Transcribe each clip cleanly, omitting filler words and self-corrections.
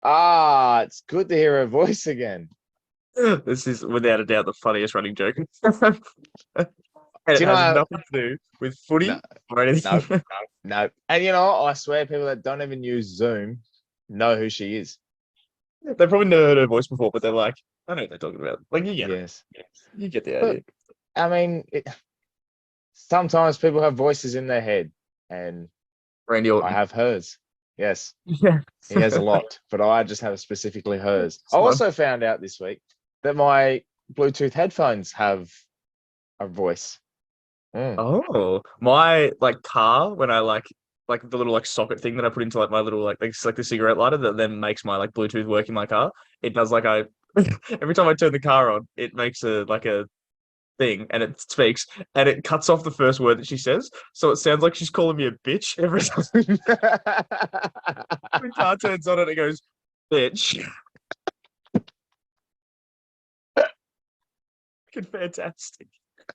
Ah, it's good to hear her voice again. This is without a doubt the funniest running joke. And Do it you know has how, nothing to do with no, footy or no, anything. no. And you know, I swear people that don't even use Zoom know who she is. They've probably never heard her voice before, but they're like, I know what they're talking about. Like, you get it. Yes. You get the But idea. I mean, sometimes people have voices in their head, and Randy I Orton. have hers. Yes, Yeah. he has a lot, but I just have specifically hers. I Fun. also found out this week that my Bluetooth headphones have a voice. Mm. Oh, my like car when I like the little like socket thing that I put into like my little like the cigarette lighter that then makes my like Bluetooth work in my car. It does like I every time I turn the car on, it makes a thing and it speaks and it cuts off the first word that she says, so it sounds like she's calling me a bitch every time the car turns on and it goes bitch. Fucking fantastic.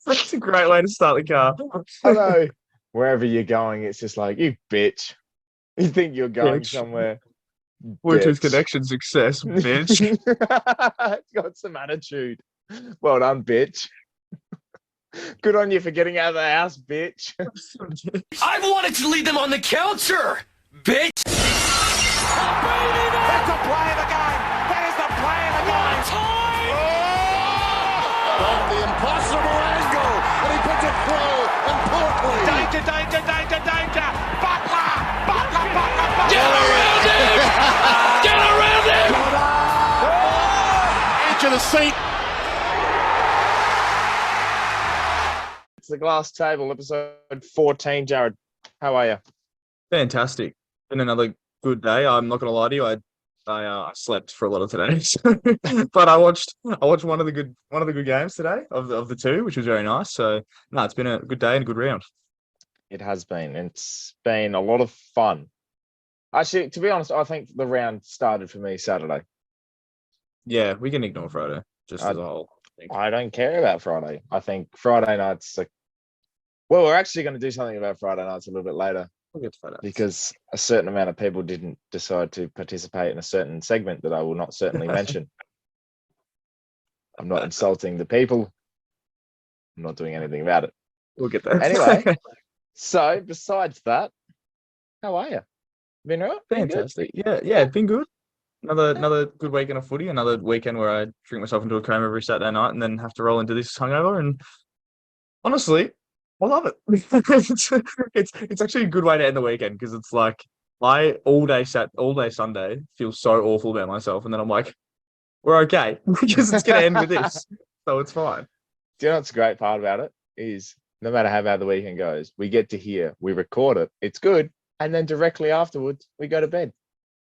That's a great way to start the car. Although wherever you're going, it's just like you bitch. You think you're going Bitch. somewhere, Bluetooth bitch. connection success, bitch. It's got some attitude. Well done, bitch. Good on you for getting out of the house, bitch. I wanted to lead them on the counter, bitch. That's the play of the game. That is the play of the game. Time. From the impossible angle, and he puts it through, and Portland. Danger, danger, danger, danger. Butler, Butler, Butler, Butler. Get around him! Get around him! Edge of the seat. It's the Glass Table, episode 14. Jared, how are you? Fantastic. Been another good day. I'm not gonna lie to you. I slept for a lot of today, but I watched one of the good games today of the two, which was very nice. So no, it's been a good day and a good round. It has been. It's been a lot of fun. Actually, to be honest, I think the round started for me Saturday. Yeah, we can ignore Friday just I, as a whole. I think. I don't care about Friday. I think Friday nights. Well, we're actually going to do something about Friday nights a little bit later We'll get to Friday. because a certain amount of people didn't decide to participate in a certain segment that I will not certainly mention. I'm not insulting the people. I'm not doing anything about it. We'll get there. Anyway, so besides that, how are you? Been all right? Been good? Fantastic. Yeah, it's been good. Another good weekend of footy. Another weekend where I drink myself into a coma every Saturday night and then have to roll into this hungover. And honestly, I love it. It's actually a good way to end the weekend because it's like I all day Sunday feel so awful about myself, and then I'm like, we're okay because it's gonna end with this, so it's fine. Do you know what's the great part about it is no matter how bad the weekend goes, we get to hear, we record it, it's good, and then directly afterwards we go to bed.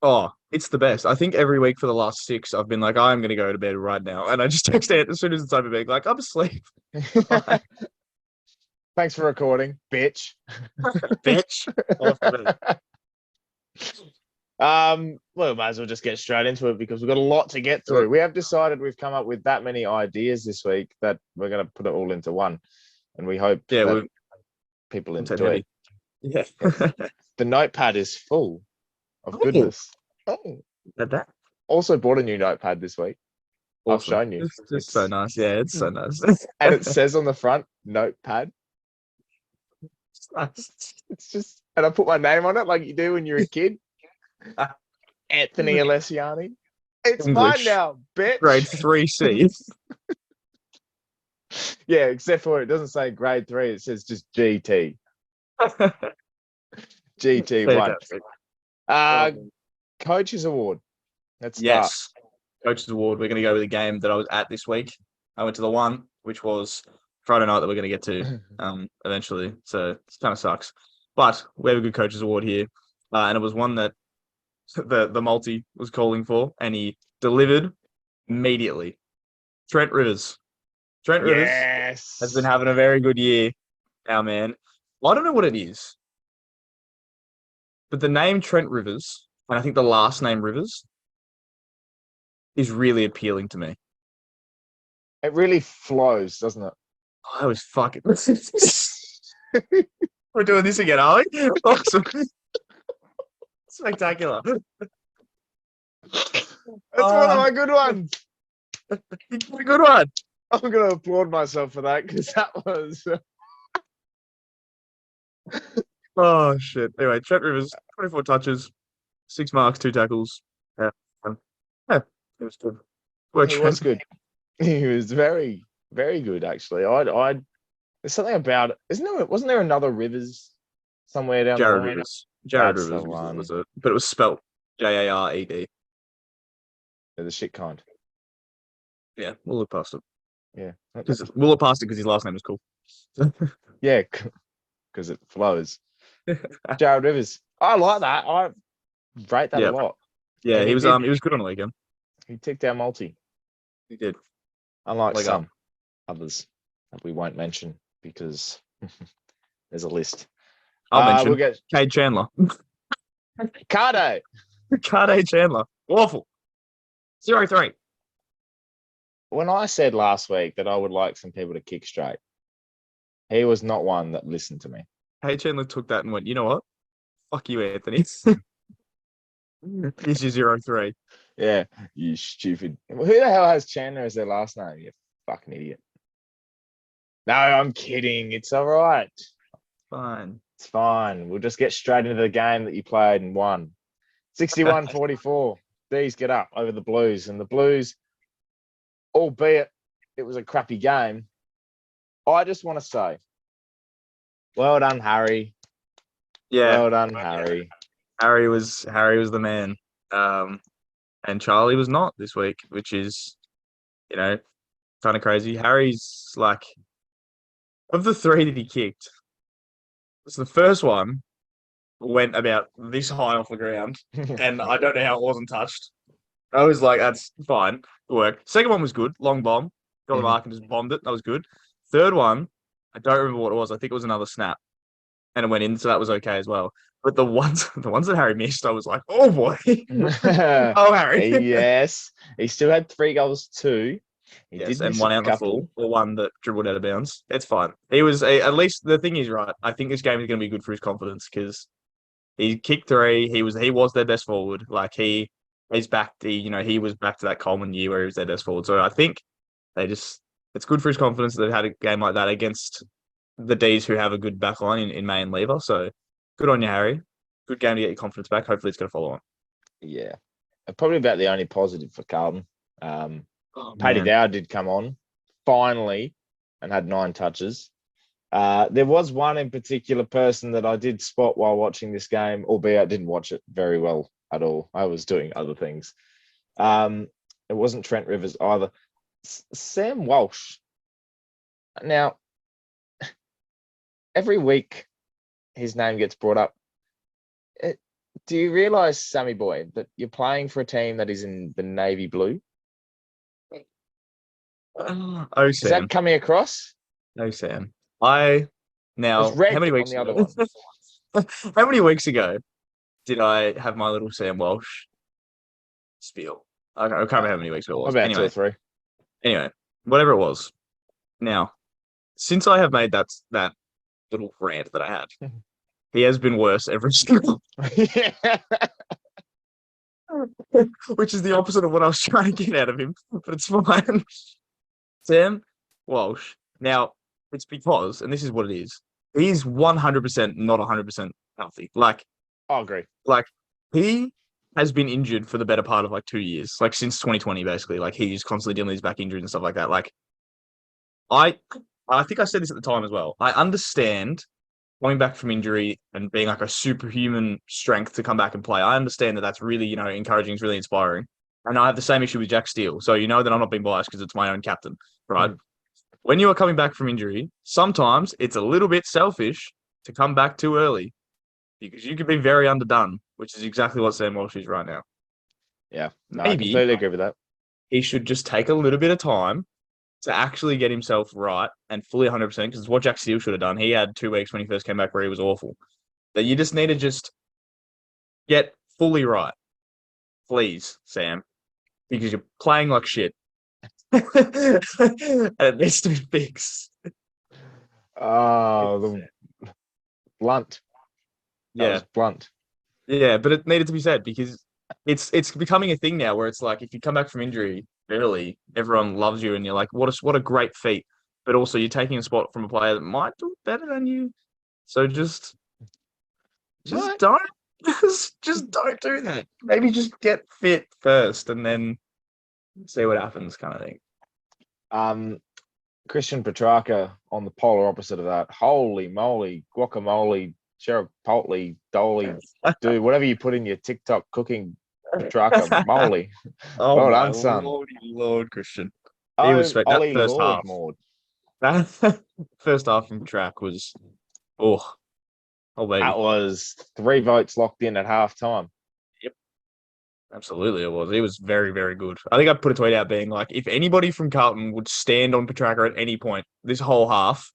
Oh, it's the best. I think every week for the last 6, I've been like, I'm gonna go to bed right now, and I just text it as soon as it's over being like, I'm asleep, Thanks for recording, bitch. bitch. Off to bed. Well, we might as well just get straight into it because we've got a lot to get through. We have decided we've come up with that many ideas this week that we're going to put it all into one, and we hope Yeah, that we're people Content enjoy it. Yeah. The notepad is full of Oh. goodness. Oh, That also bought a new notepad this week. I've awesome. shown you. It's so nice. Yeah, it's so nice. And it says on the front, notepad. It's nice. It's just, and I put my name on it like you do when you're a kid. Anthony Alessiani. It's mine English. now, bitch. Grade 3C. Yeah, except for it doesn't say grade 3. It says just GT. GT1. Fantastic. Coaches Award. Let's start. Yes. Coaches Award. We're going to go with a game that I was at this week. I went to the one, which was Friday night that we're going to get to eventually. So it kind of sucks. But we have a good Coaches Award here. And it was one that the multi was calling for, and he delivered immediately. Trent Rivers. Trent Rivers Yes. has been having a very good year, our man. I don't know what it is, but the name Trent Rivers, and I think the last name Rivers, is really appealing to me. It really flows, doesn't it? Oh, that was fucking. We're doing this again, are we? Awesome. Spectacular. That's one of my good ones. Good one. I'm going to applaud myself for that because that was. Oh shit. Anyway, Trent Rivers, 24 touches, 6 marks, 2 tackles. Yeah, yeah, it was good. Work, He was Trent. good. He was very, very good, actually. There's something about it. Wasn't there another Rivers somewhere down the Jared line? Rivers. Jared That's the Rivers one. was it, but it was spelt Jared. They're the shit kind. Yeah, we'll look past it. Yeah. We'll look past it because his last name was cool. Yeah, because it flows. Jared Rivers. I like that. I rate that Yeah. a lot. Yeah, And he was did. he was good on the weekend. He ticked our multi, He did. unlike Leg up. some others that we won't mention because there's a list. I'll mention We'll get Cade Chandler. Cardo. Cade Chandler. Awful. 0-3. When I said last week that I would like some people to kick straight, he was not one that listened to me. Cade Chandler took that and went, you know what? Fuck you, Anthony. This is 0-3. Yeah, you stupid. Who the hell has Chandler as their last name? You fucking idiot. No, I'm kidding. It's all right. Fine. It's fine. We'll just get straight into the game that you played and won. 61-44. These get up over the Blues. And the Blues, albeit it was a crappy game, I just want to say, well done, Harry. Yeah. Well done, Harry. Harry was the man. And Charlie was not this week, which is, kind of crazy. Harry's like, of the 3 that he kicked, so the first one went about this high off the ground, and I don't know how it wasn't touched. I was like, that's fine. It worked. Second one was good. Long bomb. Got the mark and just bombed it. That was good. Third one, I don't remember what it was. I think it was another snap. And it went in, so that was okay as well. But the ones that Harry missed, I was like, oh boy. Oh, Harry. Yes. He still had 3 goals too. He Yes, did and miss one a out in the couple. full, or one that dribbled out of bounds. It's fine. He was at least the thing is right. I think this game is going to be good for his confidence because he kicked 3. He was their best forward. Like he's back. He was back to that Coleman year where he was their best forward. So I think it's good for his confidence that they've had a game like that against the D's who have a good back line in May and Lever. So good on you, Harry. Good game to get your confidence back. Hopefully it's going to follow on. Yeah. Probably about the only positive for Carlton. Paddy Man. Dow did come on finally and had 9 touches. There was one in particular person that I did spot while watching this game, albeit I didn't watch it very well at all. I was doing other things. It wasn't Trent Rivers either. Sam Walsh. Now, every week his name gets brought up. Do you realise, Sammy boy, that you're playing for a team that is in the navy blue? Oh, Is Sam. that coming across? No, Sam. How red many on weeks the other ago? one. How many weeks ago did I have my little Sam Walsh spiel? I can't remember how many weeks ago it was. About 2 or 3. Anyway, whatever it was. Now, since I have made that little rant that I had, he has been worse every single, Yeah. which is the opposite of what I was trying to get out of him, but it's fine. Sam Walsh. Now, it's because, and this is what it is, he's 100% not 100% healthy. Like, I agree. Like, he has been injured for the better part of like 2 years, like since 2020, basically. Like, he's constantly dealing with his back injuries and stuff like that. Like, I think I said this at the time as well. I understand coming back from injury and being like a superhuman strength to come back and play. I understand that that's really, encouraging. It's really inspiring. And I have the same issue with Jack Steele. So you know that I'm not being biased because it's my own captain, right? When you are coming back from injury, sometimes it's a little bit selfish to come back too early because you could be very underdone, which is exactly what Sam Walsh is right now. Yeah, no, Maybe I completely agree with that. he should just take a little bit of time to actually get himself right and fully 100%, because it's what Jack Steele should have done. He had 2 weeks when he first came back where he was awful. That you just need to just get fully right. Please, Sam. Because you're playing like shit. And it needs to be fixed. Oh, the blunt. That Yeah. was blunt. Yeah, but it needed to be said because it's becoming a thing now where it's like if you come back from injury early, everyone loves you and you're like, what a great feat. But also you're taking a spot from a player that might do better than you. So just What? don't just don't do that. Maybe just get fit first and then see what happens, kind of thing. Christian Petrarca on the polar opposite of that. Holy moly, guacamole, chipotle, dolly, dude, whatever you put in your TikTok cooking, Petrarca, moly. Oh Well my done, son. Lord, Christian. He was that Ollie first Lord half. Maud. That first half from track was oh baby. That was 3 votes locked in at halftime. Absolutely, it was. He was very, very good. I think I put a tweet out being like, if anybody from Carlton would stand on Petrarca at any point this whole half,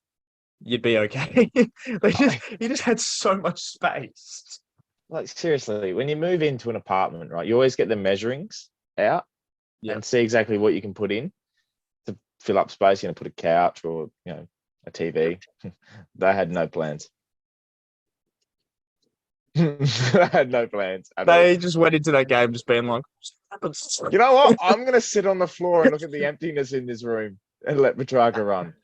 you'd be okay. He just had so much space. Like seriously, when you move into an apartment, right, you always get the measurings out and see exactly what you can put in to fill up space. Put a couch or a TV. They had no plans. I had no plans at all. They just went into that game just being like, what happens? You know what? I'm gonna sit on the floor and look at the emptiness in this room and let Petrarca run.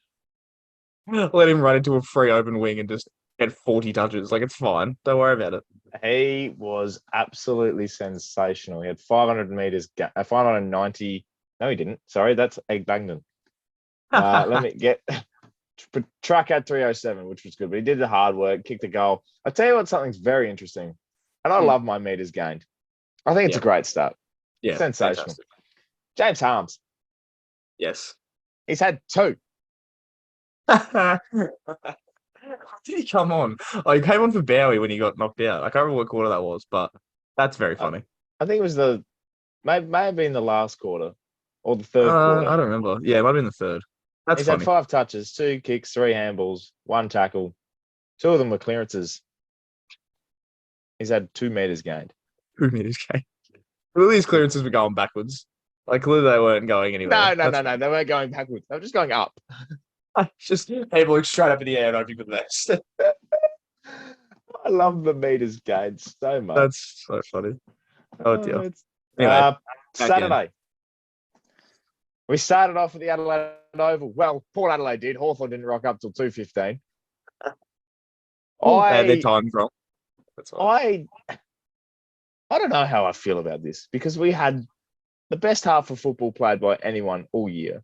Let him run into a free open wing and just get 40 touches. Like, it's fine. Don't worry about it. He was absolutely sensational. He had 500 meters, 590. No, he didn't. Sorry, that's Egg Bagnan. Let me get track at 307, which was good, but he did the hard work, kicked a goal. I tell you what, something's very interesting, and I love my meters gained. I think it's a great start. Yeah, sensational. Fantastic. James Harms. Yes. He's had 2. Did he come on? Oh, he came on for Bowie when he got knocked out. I can't remember what quarter that was, but that's very funny. I think it was may have been the last quarter or the third quarter. I don't remember. Yeah, it might have been the third. That's He's funny. had 5 touches, 2 kicks, 3 handballs, 1 tackle. 2 of them were clearances. He's had 2 meters gained. 2 meters gained. Clearly his clearances were going backwards. Like, clearly they weren't going anywhere. No. They weren't going backwards. They were just going up. Just people straight up in the air and hoping for the best. I love the meters gained so much. That's so funny. Oh dear. Anyway, Saturday. We started off with the Adelaide Oval. Well, Port Adelaide did. Hawthorn didn't rock up till 2:15. Had their times wrong. That's I don't know how I feel about this because we had the best half of football played by anyone all year.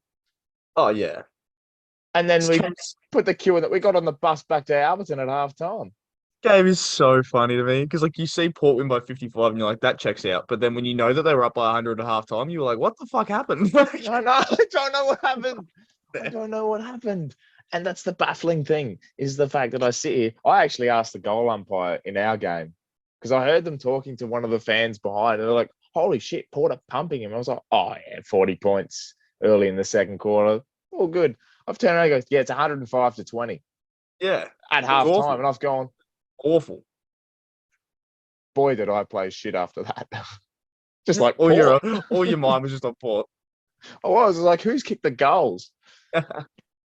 Oh yeah. And then we put the queue in that we got on the bus back to Alberton at halftime. Game is so funny to me because, like, you see Port win by 55 and you're like, that checks out. But then when you know that they were up by 100 at halftime, you were like, what the fuck happened? I don't know what happened. I don't know what happened. And that's the baffling thing is the fact that I sit here. I actually asked the goal umpire in our game because I heard them talking to one of the fans behind and they're like, holy shit, Port are pumping him. I was like, oh yeah, 40 points early in the second quarter. All good. I've turned around and goes, yeah, it's 105-20. Yeah. At halftime. And I've gone, awful. Boy, did I play shit after that. Just like all your mind was just on Port. I was like, who's kicked the goals?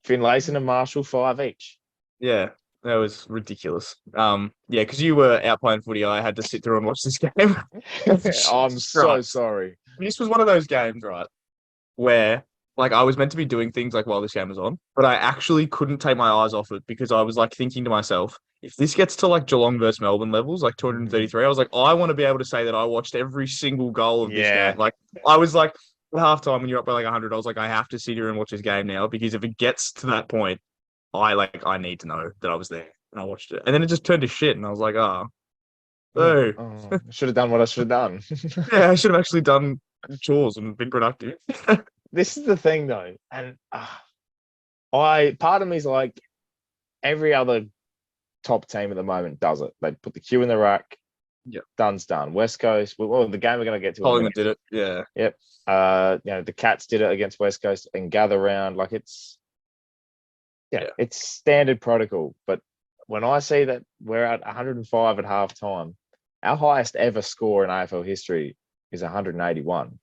Finlayson and Marshall, 5 each. Yeah, that was ridiculous. Yeah, because you were out playing footy, I had to sit through and watch this game. I'm so sorry. This was one of those games, right, where like I was meant to be doing things like while this game was on, but I actually couldn't take my eyes off it because I was like thinking to myself, if this gets to like Geelong versus Melbourne levels, like 233, I was like, I want to be able to say that I watched every single goal of this game. Like I was like, at halftime when you're up by like 100, I was like, I have to sit here and watch this game now because if it gets to that point, I need to know that I was there and I watched it. And then it just turned to shit and I was like, I should have done what I should have done. Yeah, I should have actually done chores and been productive. This is the thing though, and part of me is like every other top team at the moment does it. They put the queue in the rack. Yeah, done's done. West Coast. Well, the game we're going to get to. Collingwood did it. Yeah. Yep. The Cats did it against West Coast and gather round like it's it's standard protocol. But when I see that we're at 105 at halftime, our highest ever score in AFL history is 181.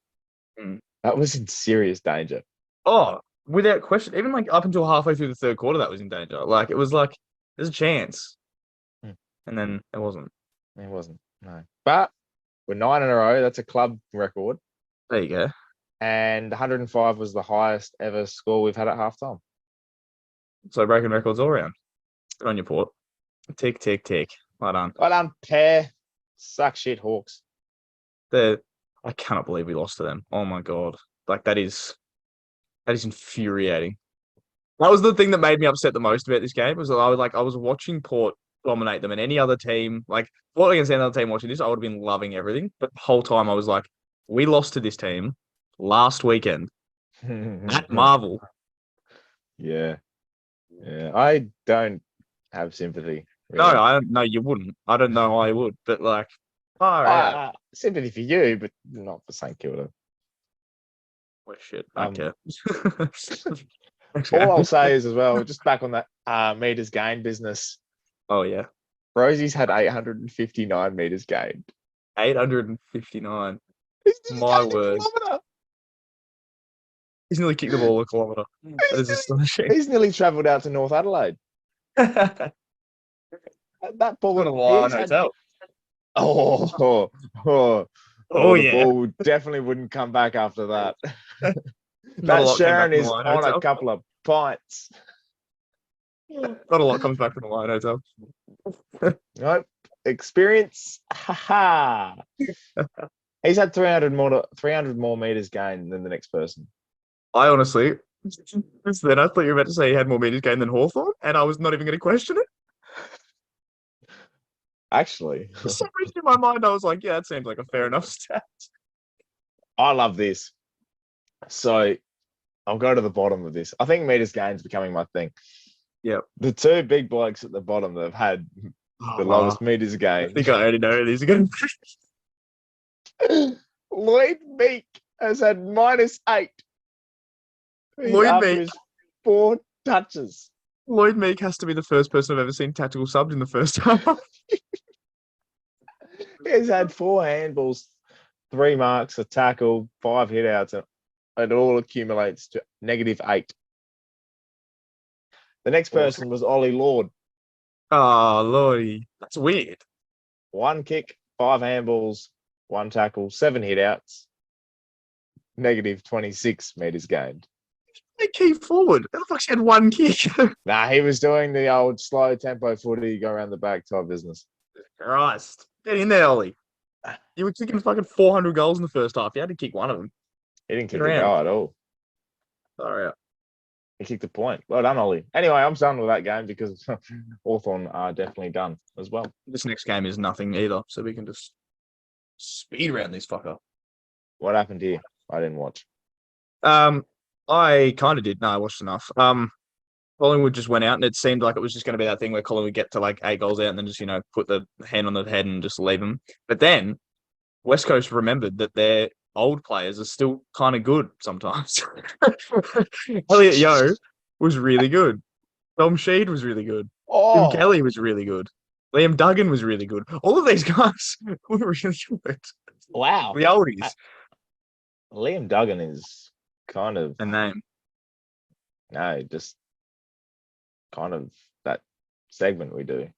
That was in serious danger. Oh, without question. Even like up until halfway through the third quarter, that was in danger. Like it was like there's a chance, and then it wasn't. It wasn't. No. But We're 9 in a row. That's a club record. There you go. And 105 was the highest ever score we've had at halftime. So breaking records all around. Good on your Port. Tick, tick, tick. Well done. Well done, pair. Suck shit, Hawks. I cannot believe we lost to them. Oh my god. Like that is infuriating. That was the thing that made me upset the most about this game was that I was watching Port dominate them and any other team, like Port against any other team watching this, I would have been loving everything. But the whole time I was like, we lost to this team last weekend at Marvel. Yeah. Yeah. I don't have sympathy. Really. No, you wouldn't. I don't know why you would, but like, Sympathy for you, but not for St Kilda. well, shit. I don't care. All I'll say is as well, just back on that meters gained business. Oh yeah. Rosie's had 859 meters gained. 859. He's nearly My gained a word. kilometre. He's nearly kicked the ball a kilometre. That is astonishing. He's nearly travelled out to North Adelaide. That ball Got a line he's had- hotel. Oh, the ball definitely wouldn't come back after that. That Sharon is on a couple of pints. Not a lot comes back from the Lion Hotel. Nope. Experience. Ha. He's had 300 more meters gained than the next person. I honestly, then I thought you were about to say he had more meters gained than Hawthorn, and I was not even going to question it. Actually, For some reason in my mind, I was like, yeah, that seems like a fair enough stat. I love this. So I'll go to the bottom of this. I think meters gained is becoming my thing. Yeah. The two big blokes at the bottom that have had the lowest meters I gained. think I already know who these are going to be. Lloyd Meek has had -8. Lloyd After Meek. his 4 touches. Lloyd Meek has to be the first person I've ever seen tactical subbed in the first half. He's had 4 handballs, 3 marks, a tackle, 5 hitouts, and it all accumulates to -8. The next person was Ollie Lord. Oh, Lordy. That's weird. 1 kick, 5 handballs, 1 tackle, 7 hitouts, -26 meters gained. They key forward. How the fuck she had 1 kick? Nah, he was doing the old slow tempo footy, go around the back type business. Christ. Get in there, Ollie. You were kicking fucking 400 goals in the first half. You had to kick one of them. He didn't kick Get the around. goal at all. Sorry. He kicked the point. Well done, Ollie. Anyway, I'm done with that game because Hawthorn are definitely done as well. This next game is nothing either, so we can just speed around this fucker. What happened here? I didn't watch. I kind of did. No, I watched enough. Collingwood just went out, and it seemed like it was just going to be that thing where Collingwood get to like 8 goals out and then just, put the hand on the head and just leave them. But then West Coast remembered that their old players are still kind of good sometimes. Elliot Yeo was really good. Tom Sheed was really good. Tim Kelly was really good. Liam Duggan was really good. All of these guys were really good. Wow. The oldies. Liam Duggan is kind of A name. just kind of that segment we do.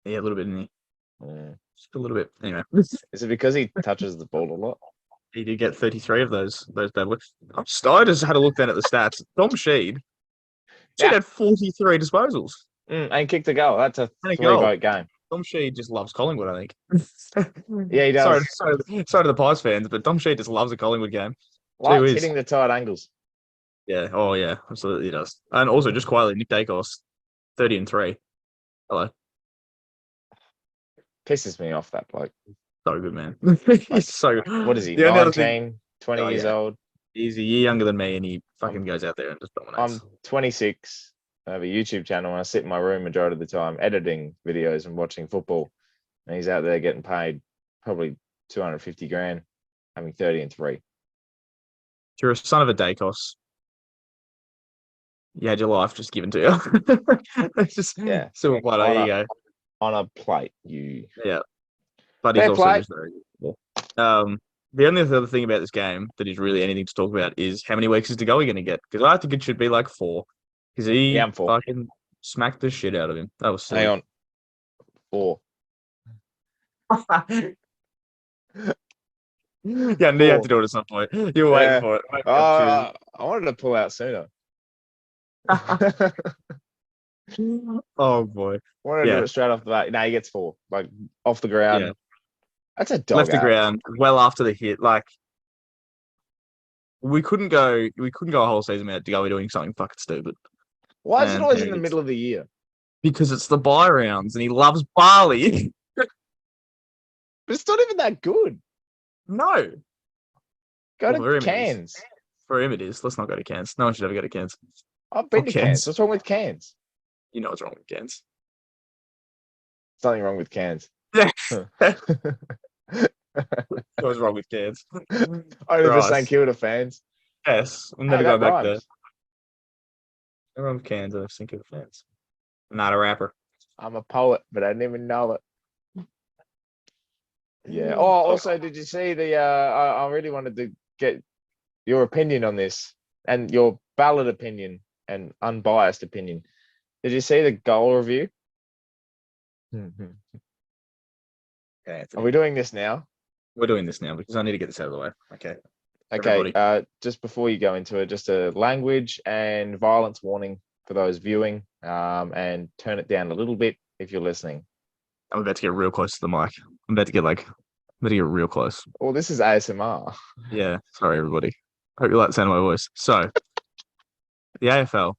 Yeah, a little bit in there. Yeah. Just a little bit. Anyway. Is it because he touches the ball a lot? He did get 33 of those bad boys. I just had a look then at the stats. Tom Sheed had 43 disposals. And kicked a goal. That's a And a goal. 3-vote game. Tom Sheed just loves Collingwood, I think. Yeah, he does. Sorry to the Pies fans, but Tom Sheed just loves a Collingwood game. Likes is. hitting the tight angles. Yeah. Oh, yeah. Absolutely he does. And also, just quietly, Nick Dacos, 30-3. Hello. Pisses me off, that bloke. So good, man. He's so good. What is he, The only other 19, 20 years old? He's a year younger than me, and he fucking goes out there and just dominates. I'm 26. I have a YouTube channel, and I sit in my room majority of the time editing videos and watching football. And he's out there getting paid probably 250 grand, having 30-3. You're a son of a Dacos. You had your life just given to you. It's just silver platter. There you go. On a plate, you. Yeah, but he's Fair also play. just very good. The only other thing about this game that is really anything to talk about is how many weeks is De Goey going to get? Because I think it should be like 4. Because he I'm 4. fucking smacked the shit out of him. That was silly. Hang on. 4. Yeah, I knew you had to do it at some point. You were waiting Yeah. for it. Waiting for the opportunity. I wanted to pull out sooner. Oh boy. Wanted to do Yeah. it straight off the bat. No, he gets 4, like off the Yeah. ground. That's a dog Left the average. ground well after the hit. Like we couldn't go a whole season without Gully doing something fucking stupid. Why is it And always here in the it is. middle of the year? Because it's the bye rounds and he loves barley. But it's not even that good. No. Go Well, for him to it is. Cairns. For him it is. Let's not go to Cairns. No one should ever go to Cairns. I've been to Cairns. Cairns. What's wrong with Cairns? You know what's wrong with Cairns. Something wrong with Cairns. Yeah. Only What's wrong with Cairns? the Christ. St Kilda fans. Yes. I'm Hey, never that going back there. rhymes. Everyone with Cairns and I've seen the fans. I'm not a rapper. I'm a poet, but I didn't even know it. Yeah. Oh, also, did you see the? I really wanted to get your opinion on this and your ballot opinion and unbiased opinion. Did you see the goal review? Okay, Are we doing this now? we're doing this now because I need to get this out of the way. Okay. Okay. Everybody. Just before you go into it, just a language and violence warning for those viewing. And turn it down a little bit if you're listening. I'm about to get real close to the mic. I'm about to get real close. Well, this is ASMR. Yeah. Sorry, everybody. Hope you like the sound of my voice. So, the AFL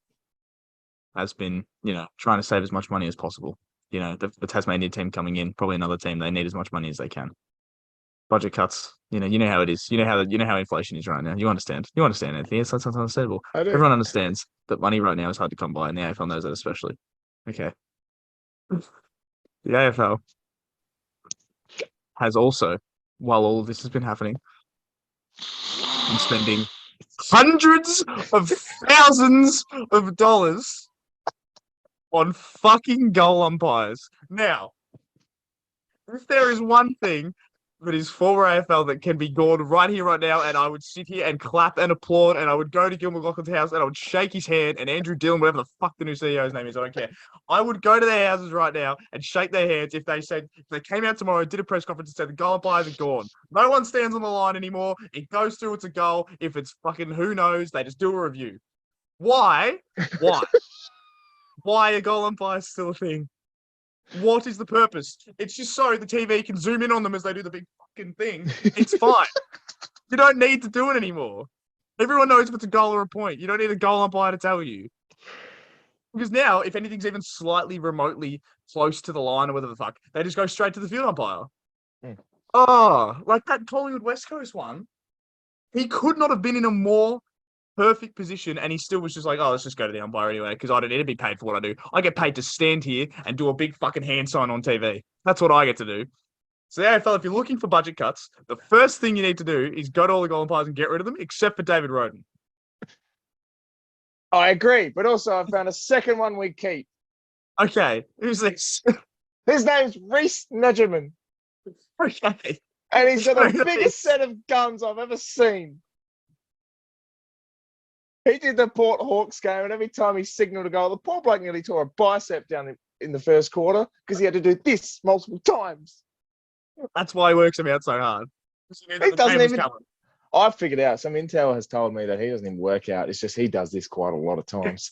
has been, trying to save as much money as possible. The Tasmanian team coming in, probably another team, they need as much money as they can. Budget cuts, you know how it is. You know how inflation is right now. You understand. Anthony. It's understandable. I do. Everyone understands that money right now is hard to come by, and the AFL knows that especially. Okay. The AFL has also, while all of this has been happening, been spending hundreds of thousands of dollars on fucking goal umpires. Now, if there is one thing that is former AFL that can be gone right here, right now, and I would sit here and clap and applaud, and I would go to Gil McLaughlin's house and I would shake his hand, and Andrew Dillon, whatever the fuck the new CEO's name is, I don't care. I would go to their houses right now and shake their hands if they came out tomorrow, did a press conference and said the goal umpires are gone. No one stands on the line anymore. It goes through, it's a goal. If it's fucking who knows, they just do a review. Why? Why are goal umpires still a thing? What is the purpose? It's just so the TV can zoom in on them as they do the big fucking thing. It's fine. You don't need to do it anymore. Everyone knows if it's a goal or a point. You don't need a goal umpire to tell you. Because now, if anything's even slightly remotely close to the line or whatever the fuck, they just go straight to the field umpire. Oh, like that Collingwood West Coast one. He could not have been in a more perfect position, and he still was just like, oh, let's just go to the umpire anyway, because I don't need to be paid for what I do. I get paid to stand here and do a big fucking hand sign on TV. That's what I get to do. So the AFL, if you're looking for budget cuts, the first thing you need to do is go to all the goal umpires and get rid of them, except for David Roden. I agree, but also I found a second one we keep. Okay, who's this? His name's Reece Nedgerman, Okay. and he's got the Who biggest is- set of guns I've ever seen. He did the Port Hawks game, and every time he signaled a goal, the poor bloke nearly tore a bicep down in the first quarter because he had to do this multiple times. That's why he works him out so hard. He doesn't even. I've figured out. Some intel has told me that he doesn't even work out. It's just he does this quite a lot of times.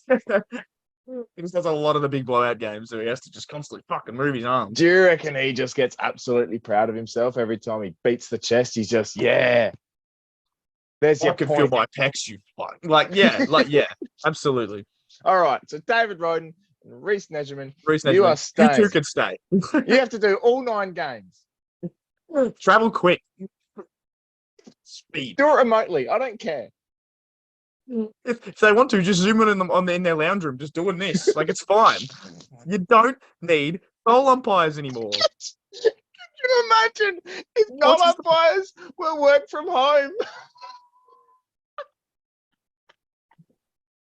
He just does a lot of the big blowout games, so he has to just constantly fucking move his arms. Do you reckon he just gets absolutely proud of himself every time he beats the chest? He's just, yeah. There's I your can point. feel my pecs, you fuck. Yeah, absolutely. All right. So David Roden and Reece Nedgerman, Reece you are Nedgerman, you staying. two can stay. You have to do all 9 games. Travel quick. Speed. Do it remotely. I don't care. If they want to, just zoom in their lounge room, just doing this. Like, it's fine. You don't need goal umpires anymore. Can you imagine if goal umpires were work from home?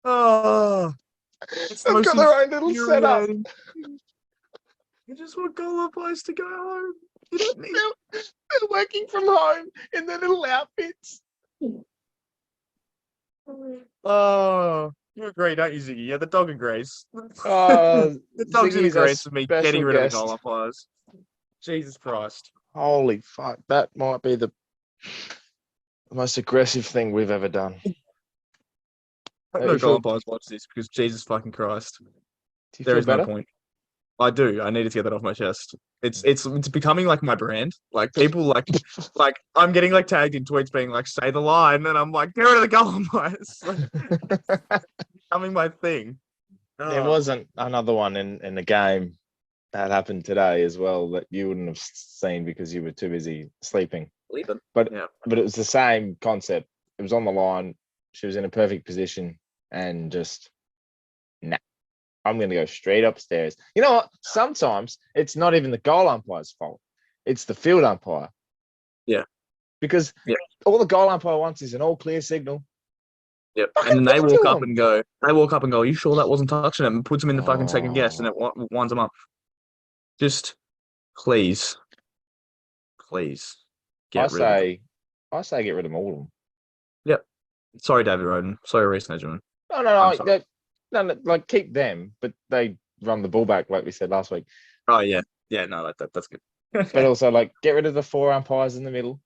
Oh, it's the They've most got their own little setup. infuriating. You just want goal umpires to go home. You don't need. They're working from home in their little outfits. Oh, you agree, don't you, Ziggy? Yeah, the dog agrees. Oh, The dog's in Ziggy's our agreement with me special getting rid of the guest. goal umpires. Jesus Christ. Holy fuck! That might be the most aggressive thing we've ever done. I You hope no feel- goal umpires watch this because Jesus fucking Christ, Do you there feel is no better? point. I do. I needed to get that off my chest. It's becoming like my brand. Like people like I'm getting like tagged in tweets being like say the line, and I'm like get rid of the goal umpires. Like, becoming my thing. There Oh. wasn't another one in the game that happened today as well that you wouldn't have seen because you were too busy sleeping. Leaving. But Yeah. but it was the same concept. It was on the line. She was in a perfect position and just nah. I'm going to go straight upstairs. You know what? Sometimes it's not even the goal umpire's fault. It's the field umpire. Yeah. Because Yeah. all the goal umpire wants is an all clear signal. Yep. Fucking And then they give it walk to up him. and go, are you sure that wasn't touching him? And puts him in the fucking second guess and it Oh. winds him up. Just please get rid of them. I say get rid of all of them. Sorry, David Roden. Sorry, Reece Nedgerman. No, I'm sorry. no, like keep them, but they run the ball back like we said last week. Oh yeah. Yeah, no, that's good. But also like get rid of the 4 umpires in the middle.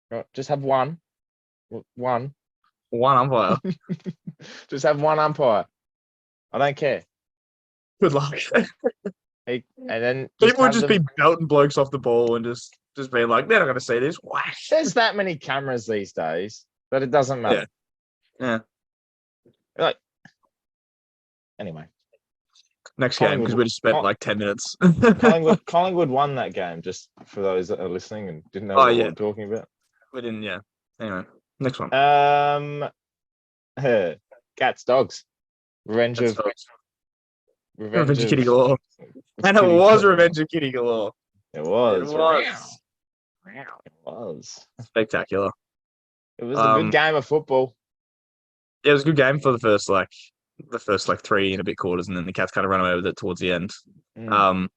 Right? Just have one. One umpire. Just have one umpire. I don't care. Good luck. And then People would have just them- be belting blokes off the ball and just being like, they're not gonna see this. Whash. There's that many cameras these days that it doesn't matter. Yeah. Like anyway, Next game, because we just spent Collingwood- like 10 minutes. Collingwood won that game. Just for those that are listening and didn't know Oh, what yeah. we're talking about. We didn't, yeah. Anyway, next one. Cats, dogs, revenge That's of dogs. revenge Revenge of of Kitty Galore. And it Kitty was Galore. Revenge of Kitty Galore. It was. It was. It was. Spectacular. It was a good game of football. Yeah, it was a good game for the first 3 and a bit quarters, and then the Cats kind of ran away with it towards the end. Mm.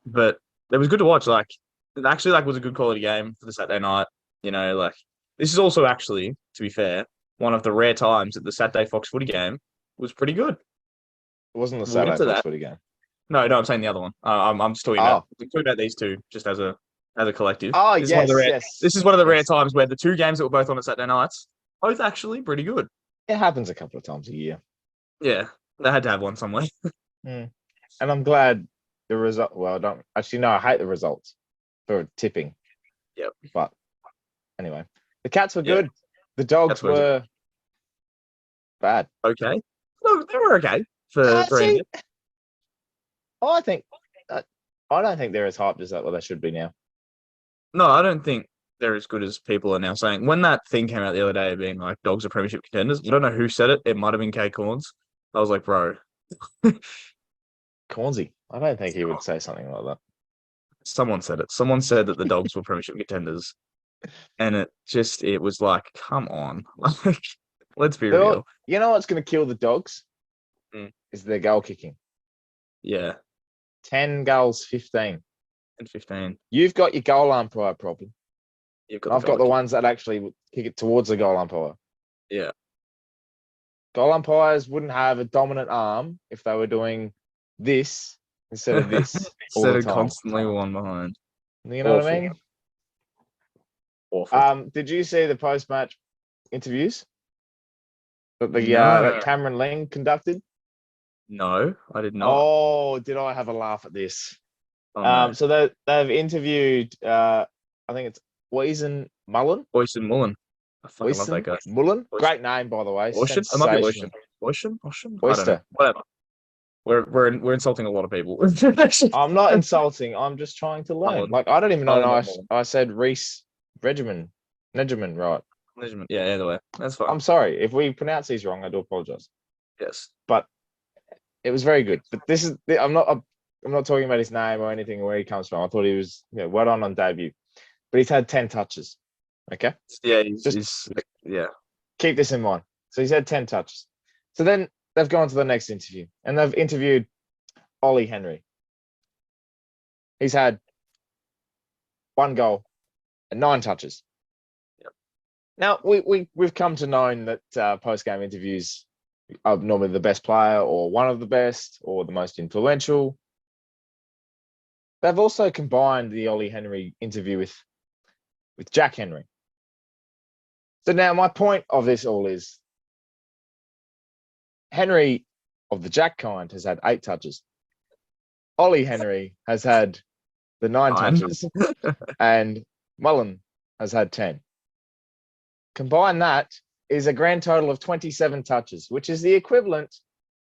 But it was good to watch. Like, it actually was a good quality game for the Saturday night. You know, like this is also actually, to be fair, one of the rare times that the Saturday Fox Footy game was pretty good. It wasn't the We'll get Saturday to Fox that. Footy game. No, I'm saying the other one. I'm just talking about these two just as a collective. Oh, This is one of the rare- yes. This is one of the rare Yes. times where the two games that were both on at Saturday nights, both actually pretty good. It happens a couple of times a year. Yeah, they had to have one somewhere. And I'm glad the result. Well, I don't actually. No, I hate the results for tipping. Yep. But anyway, the Cats were Yeah. good. The dogs Cats were were bad. Okay. No, they were okay for See, England. I think. I don't think they're as hyped as what they should be now. No, I don't think they're as good as people are now saying. When that thing came out the other day being like dogs are premiership contenders, I don't know who said it. It might have been Kay Corns. I was like, bro, Cornsey. I don't think he would say something like that. someone said it. Someone said that the dogs were premiership contenders. And it was like, come on. Like, let's be They're all- real. You know what's going to kill the dogs? Mm. Is their goal kicking. Yeah. 10 goals, 15. And 15. You've got your goal umpire problem. You've got I've got the goal ones that actually kick it towards the goal umpire. Yeah. Goal umpires wouldn't have a dominant arm if they were doing this instead of this. all Instead the of time. constantly one behind. You know what I Awful. mean? Awful. Did you see the post-match interviews that No. that Cameron Lang conducted? No, I did not. Oh, did I have a laugh at this? Oh, no. So they've interviewed. I think it's Weezen Mullen. Oyster Mullen. I fucking love that guy. Mullen. Oyster. Great name, by the way. Ocean? It might be Sensational. Ocean. Ocean? Oyster. I don't know. Whatever. We're insulting a lot of people. I'm not insulting. I'm just trying to learn. Mullen. Like I don't even know. Mullen. I said Reese Nedgerman, right? Yeah, either way. That's fine. I'm sorry if we pronounce these wrong. I do apologize. Yes. It was very good. But this is. I'm not talking about his name or anything or where he comes from. I thought he was well done on debut, but he's had 10 touches. Okay. Yeah, yeah. Keep this in mind. So he's had 10 touches. So then they've gone to the next interview and they've interviewed Ollie Henry. He's had 1 goal and 9 touches. Yep. Now we've come to know that post-game interviews are normally the best player or one of the best or the most influential. They've also combined the Ollie Henry interview with Jack Henry. So now my point of this all is Henry of the Jack kind has had 8 touches. Ollie Henry has had the 9 touches, and Mullen has had 10. Combine that is a grand total of 27 touches, which is the equivalent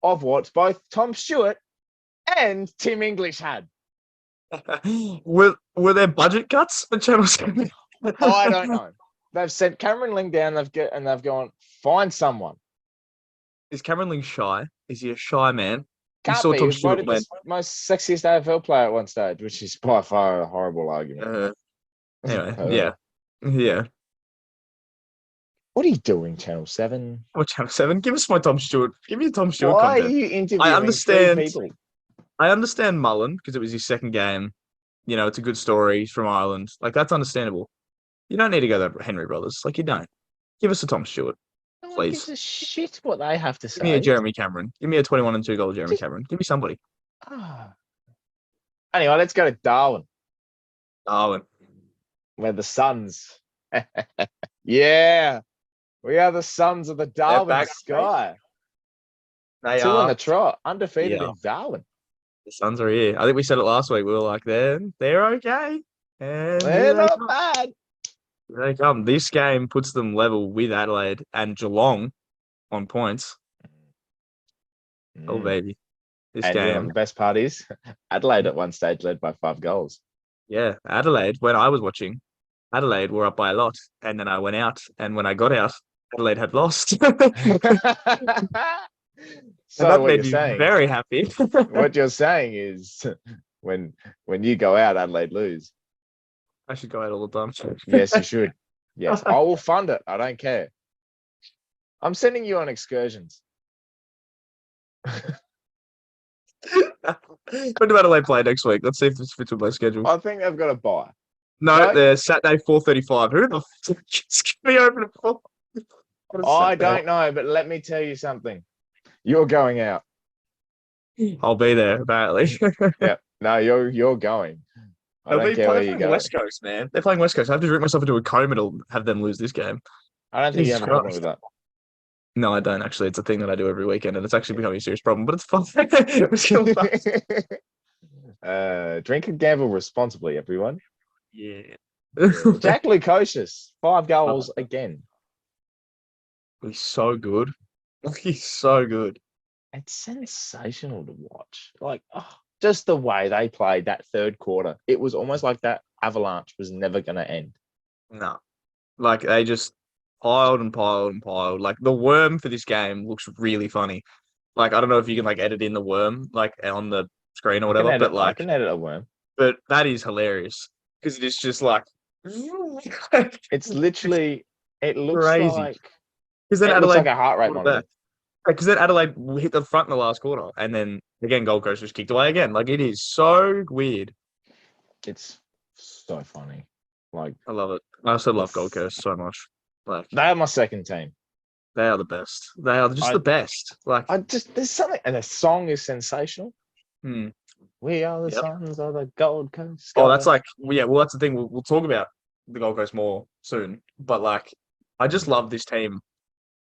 of what both Tom Stewart and Tim English had. Were there budget cuts for Channel 7? I don't know. They've sent Cameron Ling down. They've gone find someone. Is Cameron Ling shy? Is he a shy man? You Can't saw be. He Tom was Stewart voted went. the most sexiest AFL player at one stage, which is by far a horrible argument. Anyway, yeah. What are you doing, Channel 7? Oh, Channel 7, give us my Tom Stewart. Give me a Tom Stewart Why content. are you interviewing I 3 understand. people? I understand Mullen because it was his second game. You know, it's a good story. He's from Ireland. Like, that's understandable. You don't need to go to Henry Brothers. Like, you don't. Give us a Tom Stewart. No one Please. gives a shit what they have to Give me a say. Jeremy Cameron. Give me a 21 and 2 goal Jeremy Cameron. Give me somebody. Anyway, let's go to Darwin, Darwin. where the Suns. Yeah, we are the Sons of the Darwin back, sky. They 2 on are. the trot, undefeated Yeah. in Darwin. The Suns are here. I think we said it last week. We were like, they're okay. And They're here they not come. bad. Here they come. This game puts them level with Adelaide and Geelong on points. Oh, baby. This And you know what game. the best part is? Adelaide at one stage led by 5 goals. Yeah. Adelaide, when I was watching, Adelaide were up by a lot. And then I went out. And when I got out, Adelaide had lost. So that what made you're me saying, very happy. what you're saying is when you go out, Adelaide lose. I should go out all the time. Yes, you should. Yes, I will fund it. I don't care. I'm sending you on excursions. When do Adelaide play next week? Let's see if this fits with my schedule. I think they've got a buy. No, No. they're Saturday 4:35. Who the fuck is going to be open at 4? I don't know, but let me tell you something. You're going out. I'll be there apparently. Yeah. No, you're going. I don't care where you go. West Coast, man. They're playing West Coast. I have to drink myself into a coma to have them lose this game. I don't think you Jesus have a problem Christ. with that. No, I don't actually. It's a thing that I do every weekend, and it's actually becoming a serious problem. But it's fun. It's still fun. Drink and gamble responsibly, everyone. Yeah. Jack Lukosius, 5 goals again. He's so good. He's so good. It's sensational to watch. Like, just the way they played that third quarter. It was almost like that avalanche was never going to end. No. Like, they just piled and piled and piled. Like, the worm for this game looks really funny. Like, I don't know if you can, like, edit in the worm, like, on the screen or whatever, I but, can edit a worm. But that is hilarious. Because it is just, like... It's literally... It looks crazy. like... Because then It Adelaide... looks like a heart rate monitor. Because then Adelaide hit the front in the last quarter. And then, again, Gold Coast was kicked away again. Like, it is so weird. It's so funny. Like, I love it. I also love Gold Coast so much. Like, they are my second team. they are the best. They are just the best. Like, There's something... And the song is sensational. hmm. We are the Sons of the Gold Coast. Oh, that's like, yeah, well, that's the thing. We'll talk about the Gold Coast more soon. But, like, I just love this team.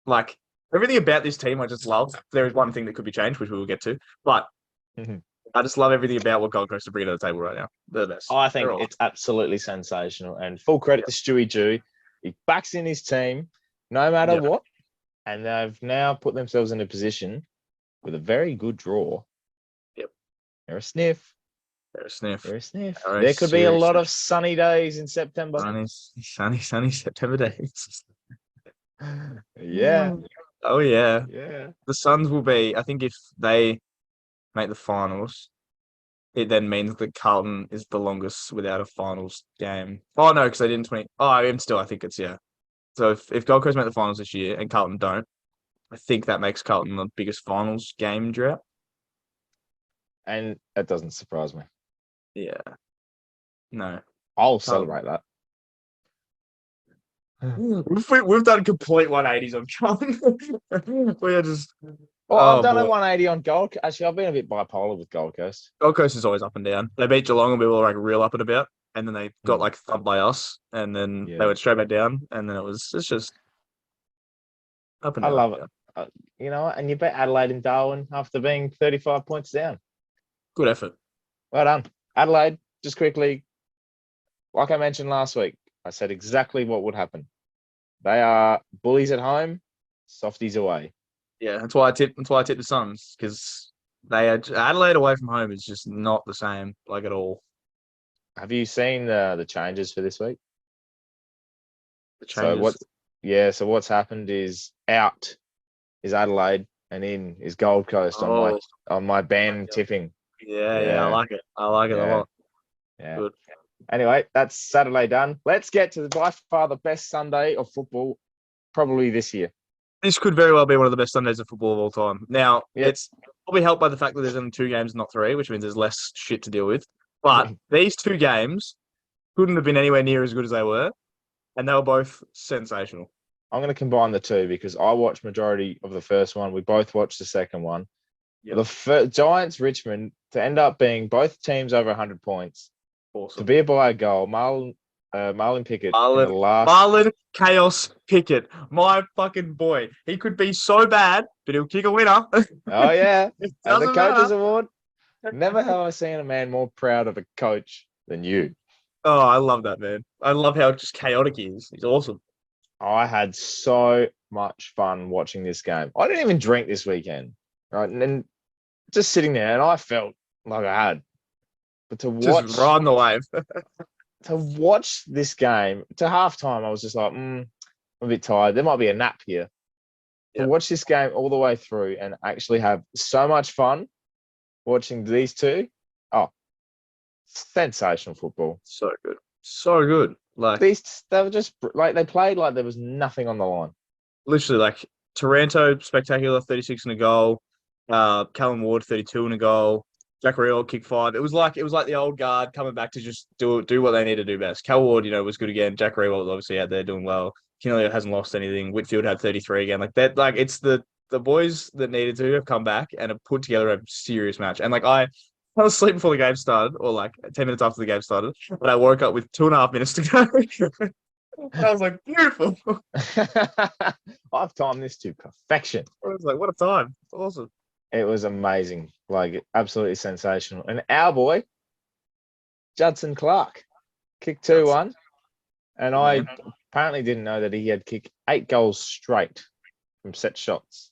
Like, everything about this team I just love. There is one thing that could be changed, which we will get to. But I just love everything about what Gold Coast are bringing to the table right now. They're the best. I think it's absolutely sensational. And full credit to Stewie Jew. He backs in his team no matter what. And they've now put themselves in a position with a very good draw. Yep. They're a sniff. They're a sniff. They're a sniff. They're a There could be a serious lot sniff. of sunny days in September. Sunny September days. Yeah. Oh, yeah. Yeah. The Suns will be, I think if they make the finals, it then means that Carlton is the longest without a finals game. Oh, no, because they didn't 20. Oh, I think it's, yeah. So if Gold Coast make the finals this year and Carlton don't, I think that makes Carlton the biggest finals game drought. And that doesn't surprise me. Yeah. No. I'll celebrate that. We've done complete 180s on Carlton. We are just... Oh, I've Oh, done a boy. 180 on Gold. Actually, I've been a bit bipolar with Gold Coast. Gold Coast is always up and down. They beat Geelong and we were like real up and about, and then they got like thumped by us, and then Yeah. they went straight back down, and then it's just up and I down. love it. You know what? And you bet Adelaide and Darwin after being 35 points down. Good effort. Well done. Adelaide, just quickly, like I mentioned last week, I said exactly what would happen. They are bullies at home, softies away. Yeah, that's why I tipped the Suns, because they had Adelaide away from home is just not the same, like at all. Have you seen the changes for this week? The So changes. so what's happened is out is Adelaide and in is Gold Coast Oh, on my band yeah. tipping. Yeah, I like it. I like it a Yeah. lot. Yeah. Good. Anyway, that's Saturday done. Let's get to by far the best Sunday of football probably this year. This could very well be one of the best Sundays of football of all time. Now, Yep. it's probably helped by the fact that there's only 2 games, not 3, which means there's less shit to deal with. But these 2 games couldn't have been anywhere near as good as they were, and they were both sensational. I'm going to combine the two because I watched majority of the first one. We both watched the second one. Yep. The Giants Richmond to end up being both teams over 100 points to Awesome. be by a goal. Marlon Pickett in the last. Marlon Chaos Pickett, my fucking boy. He could be so bad, but he'll kick a winner. Oh yeah, It and the doesn't coaches matter. award. Never have I seen a man more proud of a coach than you. Oh, I love that, man. I love how just chaotic he is. He's awesome. I had so much fun watching this game. I didn't even drink this weekend, right? And then just sitting there, and I felt like I had. But to watch, Just riding the wave. to watch this game to halftime, I was just like, I'm a bit tired. There might be a nap here. Yep. To watch this game all the way through and actually have so much fun watching these two, sensational football. So good. So good. Like, They were just like they played like there was nothing on the line. literally, like, Taranto, spectacular, 36 in a goal. Callum Ward, 32 in a goal. Jack Riel, kick 5. It was like the old guard coming back to just do what they need to do best. Cal Ward, was good again. Jack Riel was obviously out there doing well. Kinelli hasn't lost anything. Whitfield had 33 again. Like that, like it's the boys that needed to have come back and have put together a serious match. And like I was asleep before the game started, or like 10 minutes after the game started, but I woke up with 2.5 minutes to go. I was like, beautiful. I've timed this to perfection. I was like, what a time. Awesome. It was amazing, like absolutely sensational. And our boy, Judson Clark, kicked 2-1. And I apparently didn't know that he had kicked 8 goals straight from set shots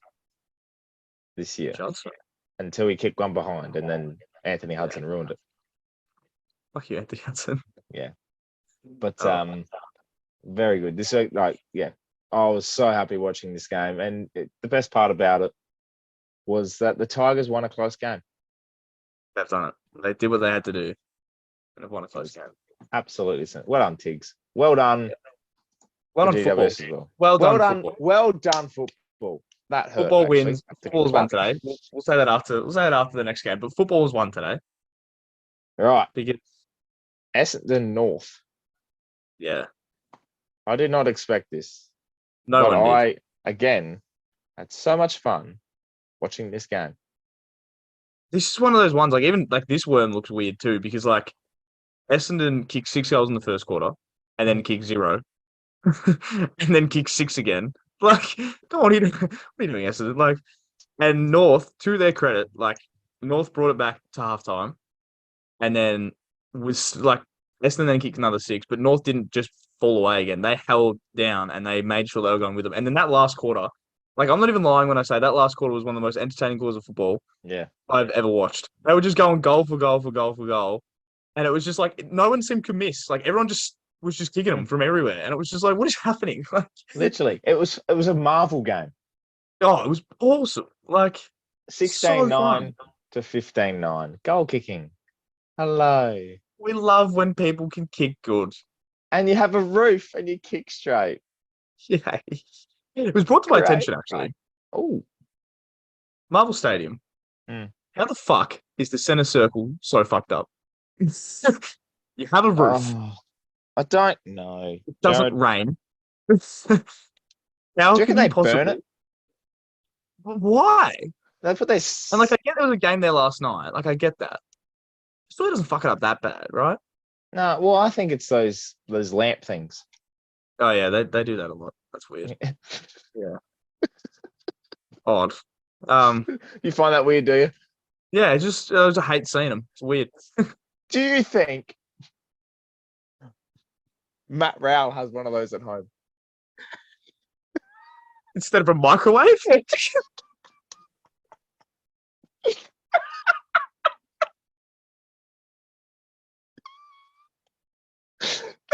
this year Johnson. until he kicked one behind. And then Anthony Hudson ruined it. Fuck you, Anthony Hudson. Yeah. But very good. This I was so happy watching this game. And the best part about it was that the Tigers won a close game. They've done it. They did what they had to do. And have won a close game. Absolutely. Well done, Tiggs. Well done. Well done, GWS football. as well. Well done, Well done. football. Well done, football. That hurt. Football actually. wins. Football's won today. We'll say that after. We'll say that after the next game. But football was won today. All right. Because Essendon North. yeah, I did not expect this. no but one did. I again had so much fun watching this game. This is one of those ones. Like even like this worm looks weird too because like Essendon kicked 6 goals in the first quarter and then kicked 0, and then kicked 6 again. Like, come on, what are you doing, Essendon? Like, and North, to their credit, like North brought it back to halftime, and then was like Essendon then kicked another 6, but North didn't just fall away again. They held down and they made sure they were going with them. And then that last quarter, like I'm not even lying when I say that last quarter was one of the most entertaining quarters of football I've ever watched. They were just going goal for goal for goal for goal. And it was just like no one seemed to miss. Like everyone just was just kicking them from everywhere. And it was just like, what is happening? Like Literally. It was a marvel game. oh, it was awesome. Like 16-9 to 15-9. Goal kicking. Hello. we love when people can kick good. And you have a roof and you kick straight. Yeah. It was brought to my Great. attention actually. Oh. Marvel Stadium. How the fuck is the center circle so fucked up? You have a roof. Oh, I don't know. It doesn't Jared, rain. do How you reckon can they you possibly? burn it? Why? That's what they. And like, I get there was a game there last night. Like, I get that. Still doesn't fuck it up that bad, right? No, well, I think it's those lamp things. Oh yeah, they do that a lot. That's weird. Odd. You find that weird, do you? Yeah, I just hate seeing them. It's weird. Do you think Matt Rowell has one of those at home? Instead of a microwave.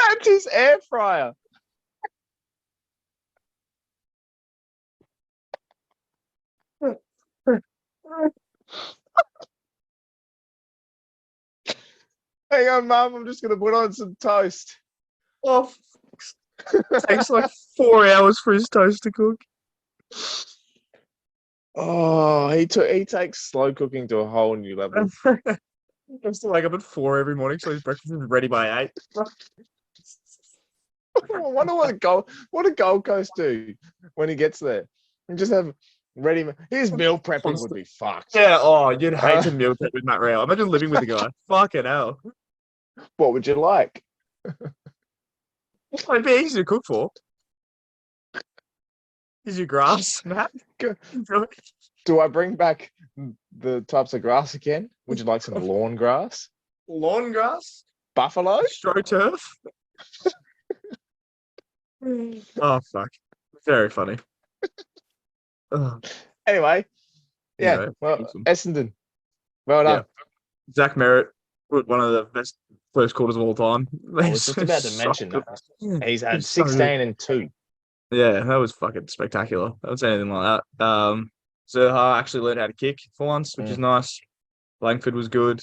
That's his air fryer. Hang on, Mum. I'm just gonna put on some toast. Oh, it takes like 4 hours for his toast to cook. Oh, he takes slow cooking to a whole new level. I have to wake up at 4 every morning, so his breakfast is ready by 8. I wonder what do Gold Coast do when he gets there? And just have ready. His meal prepping would be fucked. Yeah. Oh, you'd hate to meal prep with Matt Rowell. Imagine living with the guy. Fucking hell. What would you like? It'd be easy to cook for. Is your grass, Matt? Do I bring back the types of grass again? Would you like some lawn grass? Lawn grass? Buffalo? Astroturf? Oh, fuck. Very funny. Oh, Anyway, yeah. Anyway, Well, awesome. Essendon. Well done. Zach Merritt put one of the best first quarters of all time. I was just about to mention that. He's had It's so 16 and 2. Yeah, that was fucking spectacular. I would say anything like that. Zerha actually learned how to kick for once, which is nice. Langford was good.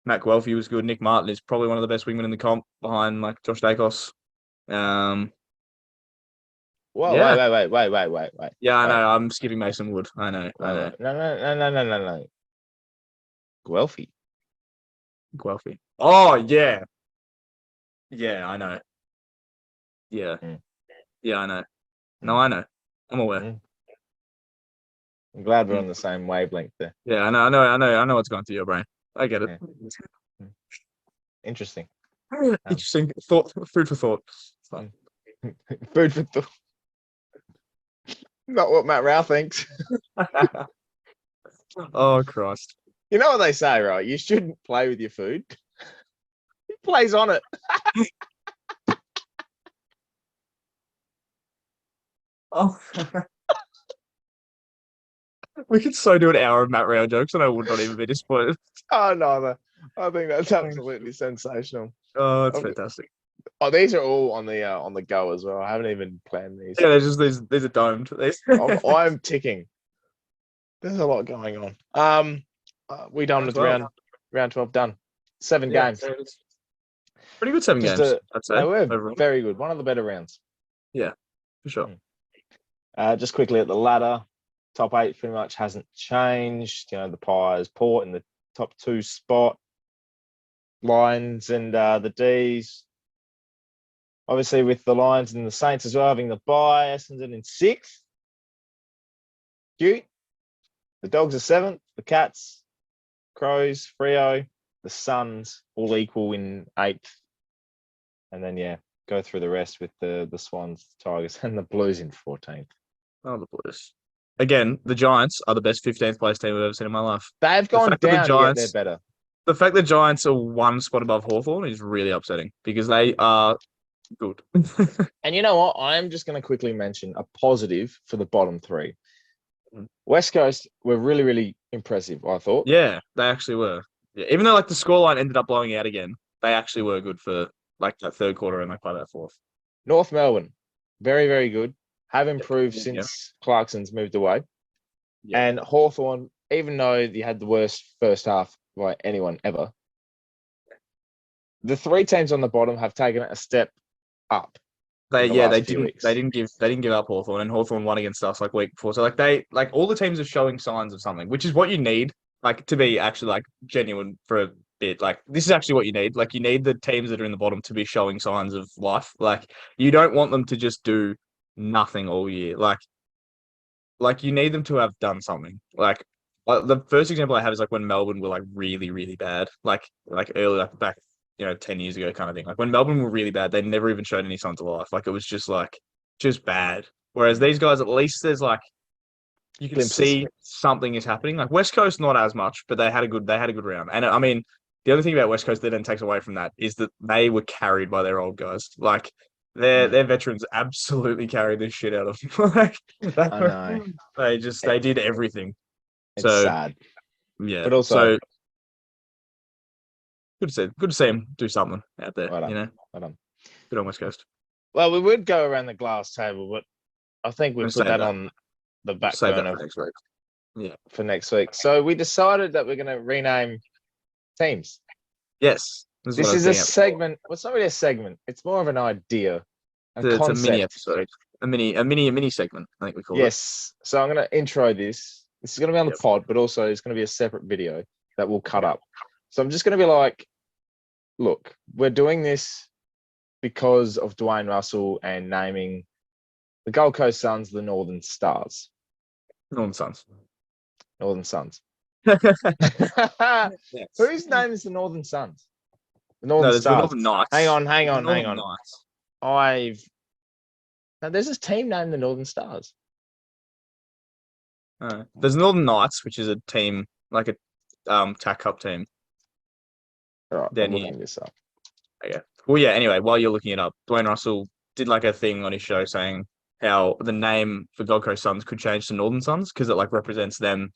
Matt Guelphy was good. Nick Martin is probably one of the best wingmen in the comp behind like Josh Dacos. Whoa, Yeah. wait. Yeah, I know. I'm skipping Mason Wood. I know. No. Guelphy. Guelphy. Oh, yeah. Yeah, I know. Yeah. Yeah, I know. No, I know. I'm aware. I'm glad we're on the same wavelength there. Yeah, I know what's going through your brain. I get it. Yeah. Interesting. Interesting. Thought, food for thought. Fun. Food for thought. Not what Matt Rowell thinks. Oh, Christ. You know what they say, right? You shouldn't play with your food. He plays on it. Oh. We could so do an hour of Matt Rowell jokes and I would not even be disappointed. Oh, no. I think that's absolutely sensational. Oh, that's fantastic. Oh, these are all on the go as well. I haven't even planned these. Yeah, they're just these are domed. I'm ticking. There's a lot going on. We done with round 12 done. 7 games. Pretty good 7 games, I'd say. They were overall. very good. One of the better rounds. Yeah, for sure. Just quickly at the ladder, top 8 pretty much hasn't changed. You know, the Pies, Port in the top 2 spot, Lions and the D's. Obviously, with the Lions and the Saints as well having the bye, Essendon in 6th. Cute. The Dogs are 7th. The Cats, Crows, Freo, the Suns all equal in 8th. And then, go through the rest with the Swans, Tigers, and the Blues in 14th. Oh, the Blues. Again, the Giants are the best 15th place team I've ever seen in my life. They've gone down, yet they're better. The fact that Giants are 1 spot above Hawthorn is really upsetting because they are good. And you know what? I'm just going to quickly mention a positive for the bottom 3. West Coast were really, really impressive, I thought. Yeah, they actually were. Yeah, even though like the scoreline ended up blowing out again, they actually were good for like that 3rd quarter and like by that 4th. North Melbourne, very, very good. Have improved since Clarkson's moved away. Yeah. And Hawthorn, even though you had the worst first half by anyone ever, the 3 teams on the bottom have taken a step up. They didn't give up Hawthorn, and Hawthorn won against us like week before. So like all the teams are showing signs of something, which is what you need, like to be actually like genuine for a bit. Like this is actually what you need. Like you need the teams that are in the bottom to be showing signs of life. Like you don't want them to just do nothing all year. Like you need them to have done something. Like The first example I have is like when Melbourne were like really, really bad, like early, like back, 10 years ago kind of thing. Like when Melbourne were really bad, they never even showed any signs of life. Like it was just bad. Whereas these guys, at least there's like you can Glimpses. see something is happening. Like West Coast, not as much, but they had a good round. And I mean, the other thing about West Coast that then takes away from that is that they were carried by their old guys. Like their veterans absolutely carried this shit out of them. Like I know. they did everything. It's So sad, yeah, but also good to see him do something out there. well done. You know, Well done. good on West Coast. Well, we would go around the glass table, but I think we We'll put save that that. on the back Save that burner for next week. Yeah. for next week. So we decided that we're going to rename teams. Yes. This what I was is a getting at. segment. Well, it's not really a segment. It's more of an idea, a It's a mini concept. episode, a mini segment. I think we call it. Yes. So I'm going to intro this. This is going to be on the Yep. pod, but also it's going to be a separate video that we'll cut up. So I'm just going to be like, look, we're doing this because of Dwayne Russell and naming the Gold Coast Suns the Northern Stars. Northern Suns. Northern Suns. Yes. Whose name is the Northern Suns? The No, Northern there's the Stars. Northern Knights. Hang on. Northern Knights. Now there's this team named the Northern Stars. There's Northern Knights, which is a team like a TAC Cup team. All right, Then I'm he- looking this up. Okay. Well, yeah. Anyway, while you're looking it up, Dwayne Russell did like a thing on his show saying how the name for Gold Coast Suns could change to Northern Suns because it like represents them,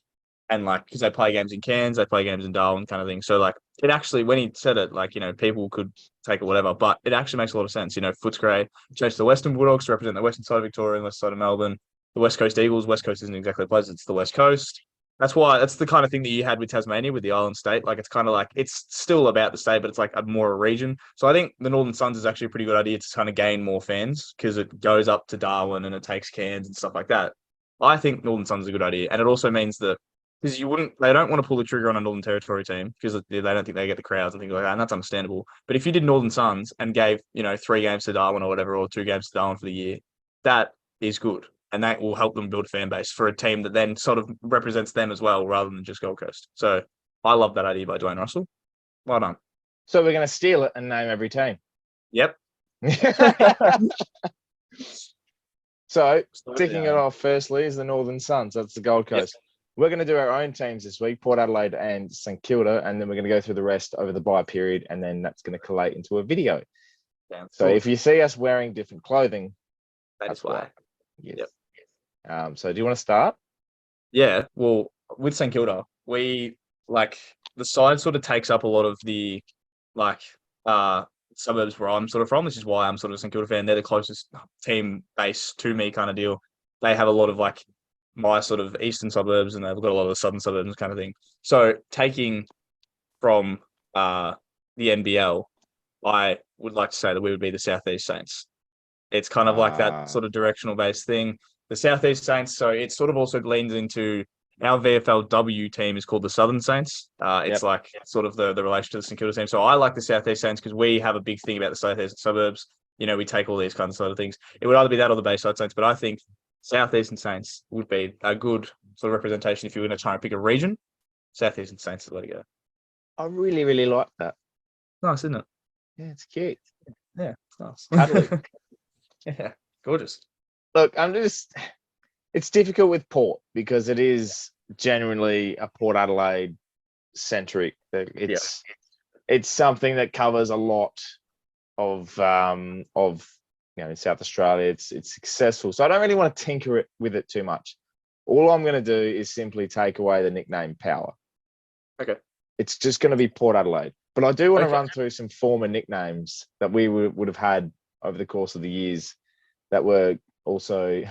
and like because they play games in Cairns, they play games in Darwin, kind of thing. So like it actually, when he said it, like people could take it whatever, but it actually makes a lot of sense. Footscray changed to the Western Bulldogs to represent the western side of Victoria and west side of Melbourne. The West Coast Eagles. West Coast isn't exactly a place; it's the West Coast. That's the kind of thing that you had with Tasmania, with the island state. Like, it's kind of like, it's still about the state, but it's like more a region. So I think the Northern Suns is actually a pretty good idea to kind of gain more fans because it goes up to Darwin and it takes Cairns and stuff like that. I think Northern Suns is a good idea. And it also means that, because they don't want to pull the trigger on a Northern Territory team because they don't think they get the crowds and things like that. And that's understandable. But if you did Northern Suns and gave, 3 games to Darwin or whatever, or 2 games to Darwin for the year, that is good. And that will help them build a fan base for a team that then sort of represents them as well, rather than just Gold Coast. So I love that idea by Dwayne Russell. Well done. So we're going to steal it and name every team. Yep. So ticking it off firstly is the Northern Suns. That's the Gold Coast. Yep. We're going to do our own teams this week, Port Adelaide and St Kilda, and then we're going to go through the rest over the bye period, and then that's going to collate into a video. So if you see us wearing different clothing, that's why. Yes. Yep. So do you want to start? Yeah. Well, with St Kilda, we the side sort of takes up a lot of the suburbs where I'm sort of from. This is why I'm sort of a St Kilda fan. They're the closest team base to me, kind of deal. They have a lot of my sort of eastern suburbs, and they've got a lot of the southern suburbs, kind of thing. So taking from the NBL, I would like to say that we would be the Southeast Saints. It's kind of like that sort of directional based thing. The Southeast Saints, so it sort of also leans into our VFLW team is called the Southern Saints. It's like sort of the relation to the St Kilda team. So I like the Southeast Saints because we have a big thing about the Southeast suburbs. We take all these kinds of sort of things. It would either be that or the Bayside Saints, but I think Southeastern Saints would be a good sort of representation if you were going to try and pick a region. Southeastern Saints is the way to go. I really, really like that. Nice, isn't it? Yeah, it's cute. Yeah, it's nice. Cuddly. Yeah, gorgeous. Look, it's difficult with Port because it is generally a Port Adelaide centric. It's something that covers a lot of in South Australia. It's successful. So I don't really want to tinker with it too much. All I'm going to do is simply take away the nickname Power. Okay. It's just going to be Port Adelaide. But I do want to run through some former nicknames that we would have had over the course of the years that were also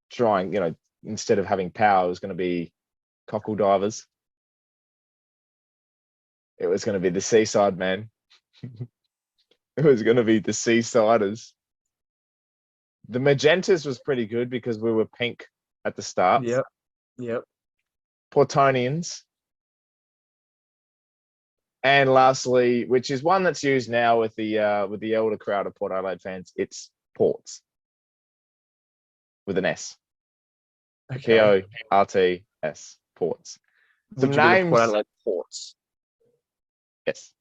trying, instead of having Power, it was going to be Cockle Divers. It was going to be the Seaside Man. It was going to be the Seasiders. The Magentas was pretty good because we were pink at the start. Yep. Portonians. And lastly, which is one that's used now with the elder crowd of Port Adelaide fans, it's Ports with an S. Okay. PORT Yes, ports. Would Some you be the names. Port Adelaide Ports? Yes.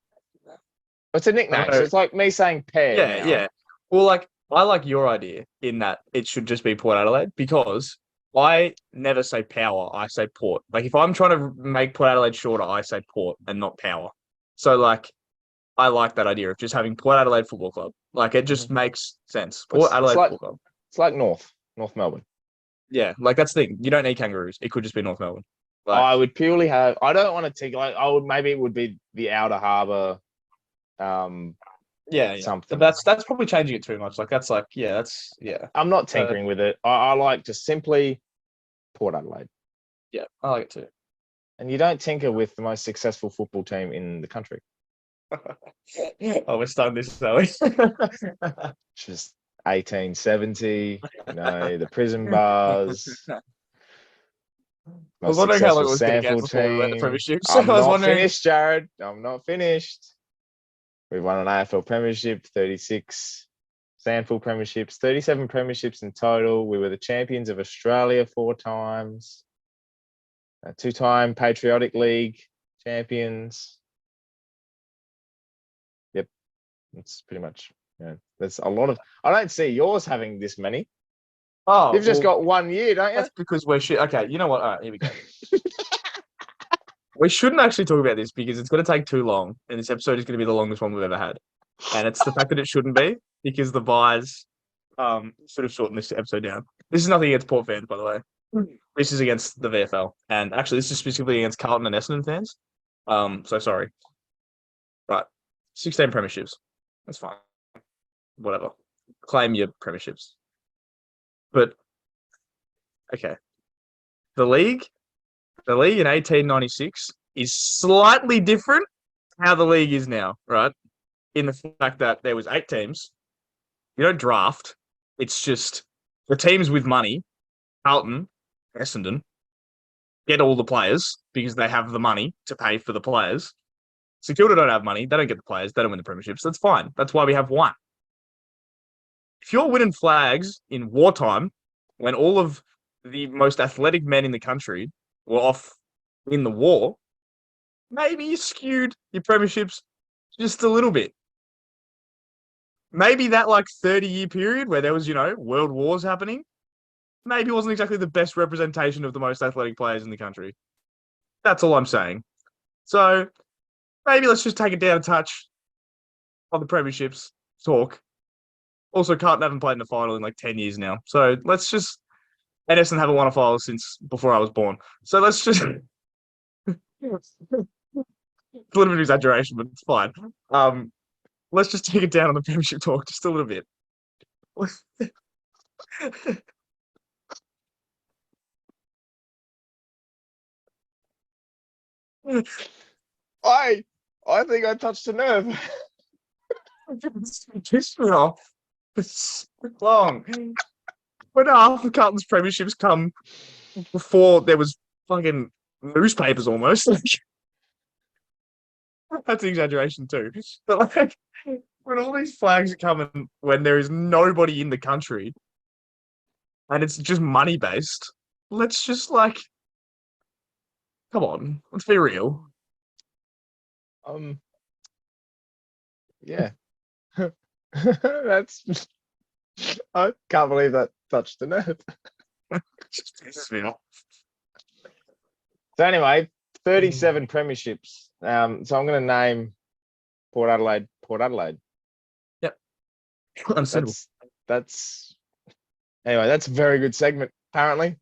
It's a nickname. So know. it's like me saying pear. Yeah, now. yeah. Well, like I like your idea in that it should just be Port Adelaide because I never say power. I say port. Like if I'm trying to make Port Adelaide shorter, I say port and not power. So like I like that idea of just having Port Adelaide Football Club. Like it just makes sense. Port Adelaide Football Club. It's like North Melbourne. Yeah, like that's the thing. You don't need kangaroos. It could just be North Melbourne. Like, I would purely have. I don't want to take. Like I would. Maybe it would be the Outer Harbour. yeah. Something. But that's probably changing it too much. Like that's like that's. I'm not tinkering with it. I like just simply Port Adelaide. Yeah, I like it too. And you don't tinker with the most successful football team in the country. Oh, we're starting this, are we? Just 1870. The prison bars. I was wondering how long it was going to get before we went to Premiership. I'm I was not wondering. finished, Jared. I'm not finished. We've won an AFL Premiership, 36 Sandful Premierships, 37 Premierships in total. We were the champions of Australia 4 times, 2-time Patriotic League champions. Yep, that's pretty much. There's a lot of. I don't see yours having this many. Oh, You've just got 1 year, don't you? That's because we're shit. Okay, you know what? All right, here we go. We shouldn't actually talk about this because it's going to take too long, and this episode is going to be the longest one we've ever had. And it's the fact that it shouldn't be because the buys sort of shortened this episode down. This is nothing against Port fans, by the way. This is against the VFL, and actually, this is specifically against Carlton and Essendon fans. So sorry. Right, 16 premierships. That's fine. Whatever. Claim your premierships. But okay, the league in 1896 is slightly different how the league is now, right? In the fact that there was 8 teams. You don't draft. It's just the teams with money, Carlton, Essendon, get all the players because they have the money to pay for the players. St Kilda don't have money. They don't get the players. They don't win the premierships. That's fine. That's why we have 1. If you're winning flags in wartime, when all of the most athletic men in the country were off in the war, maybe you skewed your premierships just a little bit. Maybe that 30-year period where there was, world wars happening, maybe wasn't exactly the best representation of the most athletic players in the country. That's all I'm saying. So maybe let's just take it down a touch on the premierships talk. Also, Carlton haven't played in the final in 10 years now. So let's just. And Essendon haven't won a final since before I was born. So let's just. It's a little bit of exaggeration, but it's fine. Let's just take it down on the premiership talk just a little bit. I think I touched a nerve. Pissed me off. It's long. When half of Carlton's premierships come before there was fucking newspapers almost. That's an exaggeration too. But when all these flags are coming when there is nobody in the country and it's just money based, let's just come on, let's be real. Yeah. That's. I can't believe that touched the nerve. Just pisses me off. So anyway, 37 premierships. So I'm going to name Port Adelaide. Yep. Understandable. That's anyway. That's a very good segment. Apparently,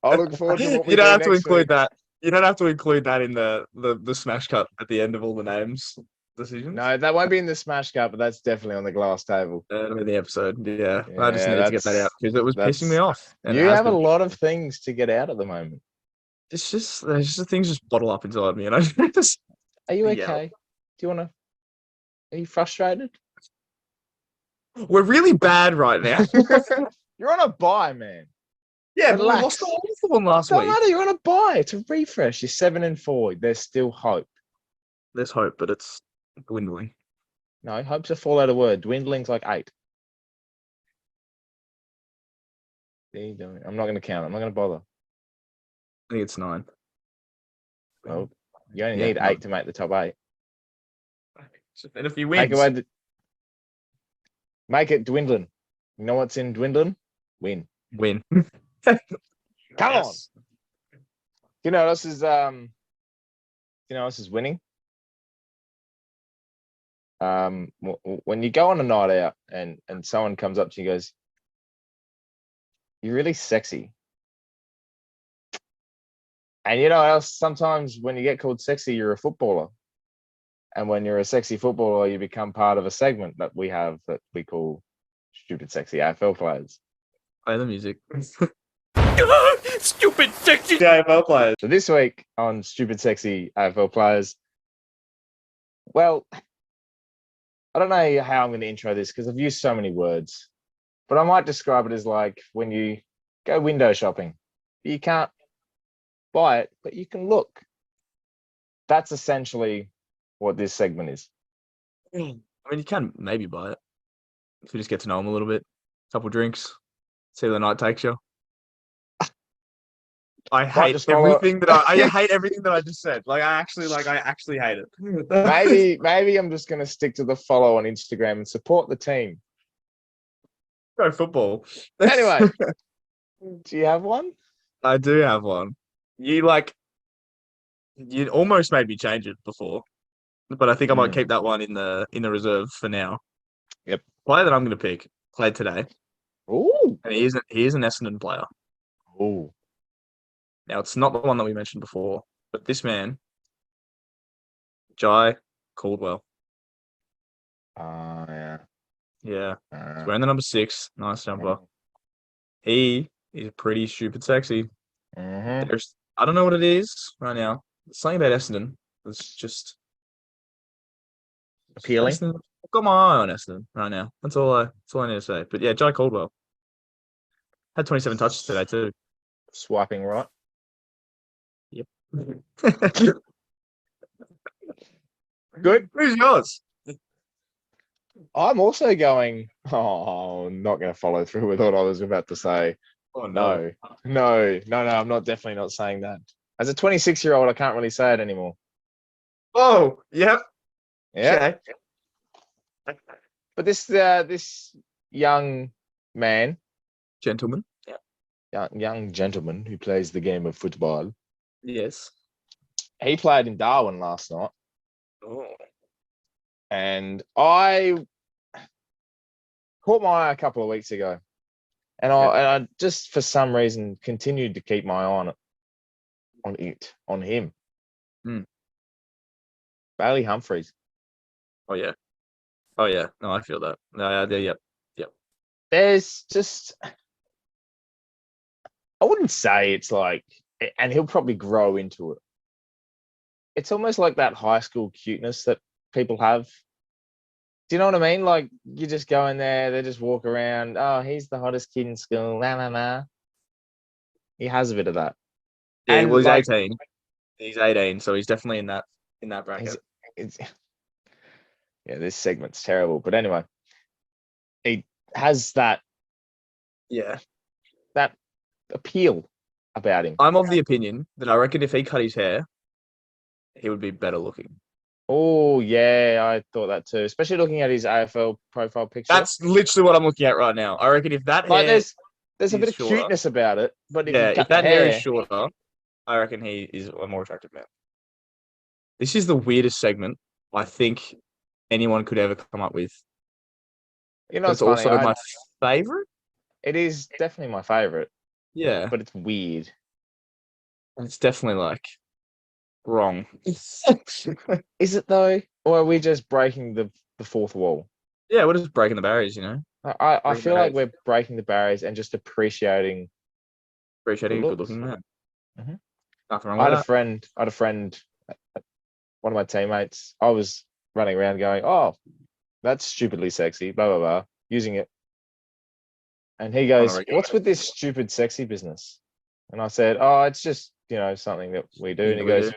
I look forward to what we You don't do have to next include week. that. You don't have to include that in the smash cut at the end of all the names decisions. No, that won't be in the smash cup, but that's definitely on the glass table. That'll be the episode. Yeah. I just Yeah, needed to get that out because it was pissing me off. And You it has have a been. lot of things to get out at the moment. It's just there's just things just bottle up inside me, Are you Yeah. okay? Do you want to? Are you frustrated? We're really bad right now. You're on a buy, man. Yeah, but we Relax. lost the awful one last Don't week. matter. You're on a buy. It's a refresh. You're 7-4. There's still hope. There's hope, but it's dwindling. No, hope's a four-letter word. Dwindling's like 8. I'm not going to count. I'm not going to bother. think it's 9. Well, you only Yeah, need no. 8 to make the top 8. And if he Take wins, away make it dwindling. You know what's in dwindling? Win. win. Come on. Yes. You know what else is you know what else is winning? When you go on a night out and someone comes up to you and goes, "You're really sexy." And you know what else? Sometimes when you get called sexy, you're a footballer. And when you're a sexy footballer, you become part of a segment that we have that we call Stupid Sexy AFL Players. Play the music. Stupid sexy. AFL players. So this week on Stupid Sexy AFL Players, well, I don't know how I'm going to intro this because I've used so many words, but I might describe it as like when you go window shopping. You can't buy it, but you can look. That's essentially what this segment is. I mean, you can maybe buy it if you just get to know him a little bit. Couple drinks, see where the night takes you. I hate just follow- everything that I hate everything that I just said. I actually hate it. Maybe I'm just going to stick to the follow on Instagram and support the team. Go football. Anyway, do you have one? I do have one. You almost made me change it before, but I think I might keep that one in the reserve for now. Yep. Player that I'm going to pick played today, Ooh. and he is an Essendon player. Ooh. Now it's not the one that we mentioned before, but this man, Jai Caldwell. Yeah. Yeah, he's wearing the number 6. Nice jumper. He is pretty stupid sexy. Mhm. I don't know what it is right now. There's something about Essendon that's just Appealing. Essendon. I've got my eye on Essendon right now. That's all I need to say. But yeah, Jai Caldwell had 27 touches today too. Swiping right. Yep. Good. Who's yours? I'm also going. Oh, I'm not going to follow through with what I was about to say. Oh No. I'm not definitely not saying that. As a 26-year-old, I can't really say it anymore. Oh, yep. Yeah. Okay. But this young man, Gentleman. young gentleman who plays the game of football, Yes. he played in Darwin last night, Oh. and I caught my eye a couple of weeks ago, and I just for some reason continued to keep my eye on him. Bailey Humphries. Oh yeah. Oh yeah. No, I feel that. No, yep. There's just, I wouldn't say it's like, and he'll probably grow into it. It's almost like that high school cuteness that people have. Do you know what I mean? Like you just go in there, they just walk around. Oh, he's the hottest kid in school. Nah. He has a bit of that. Yeah, And well, he's like, 18. He's 18, so he's definitely in that bracket. Yeah, this segment's terrible. But anyway, he has that appeal about him. I'm of the opinion that I reckon if he cut his hair, he would be better looking. Oh yeah, I thought that too. Especially looking at his AFL profile picture. That's literally what I'm looking at right now. I reckon if that like hair, there's a bit of shorter, cuteness about it, but if you cut if that the hair is shorter, I reckon he is a more attractive man. This is the weirdest segment I think anyone could ever come up with. you know, It's it's funny. also my favorite. It is definitely my favorite, Yeah, but it's weird. it's definitely like wrong. Is it though, or are we just breaking the fourth wall? Yeah, we're just breaking the barriers, you know. I Breaking feel the like barriers. we're breaking the barriers and just appreciating. Appreciating a Good good-looking man. Mhm. Nothing wrong I with had that. a friend, one of my teammates. I was running around going, "Oh, that's stupidly sexy," blah blah blah, using it, and he goes, regular "What's with this stupid sexy business?" And I said, "Oh, it's just something that we do." And he goes,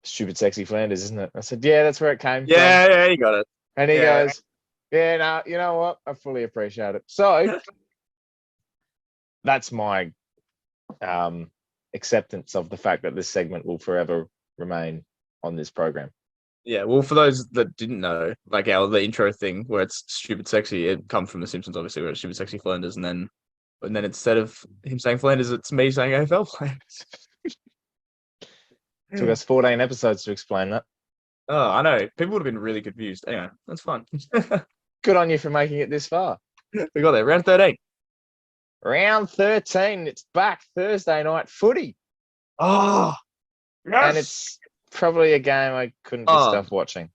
"Stupid sexy Flanders, isn't it?" I said, "Yeah, that's where it came from." Yeah, you got it. And he Yeah. goes, "Yeah, no, you know what? I fully appreciate it." So that's my acceptance of the fact that this segment will forever remain on this program. Yeah, well, for those that didn't know, like the intro thing where it's stupid sexy, it comes from The Simpsons, obviously, where it's stupid sexy Flanders, and then instead of him saying Flanders, it's me saying AFL players. Took us 14 episodes to explain that. Oh, I know. People would have been really confused. Anyway, that's fun. Good on you for making it this far. We got there. Round 13. Round 13. It's back Thursday night footy. Oh, yes! And it's probably a game I couldn't get stuff watching.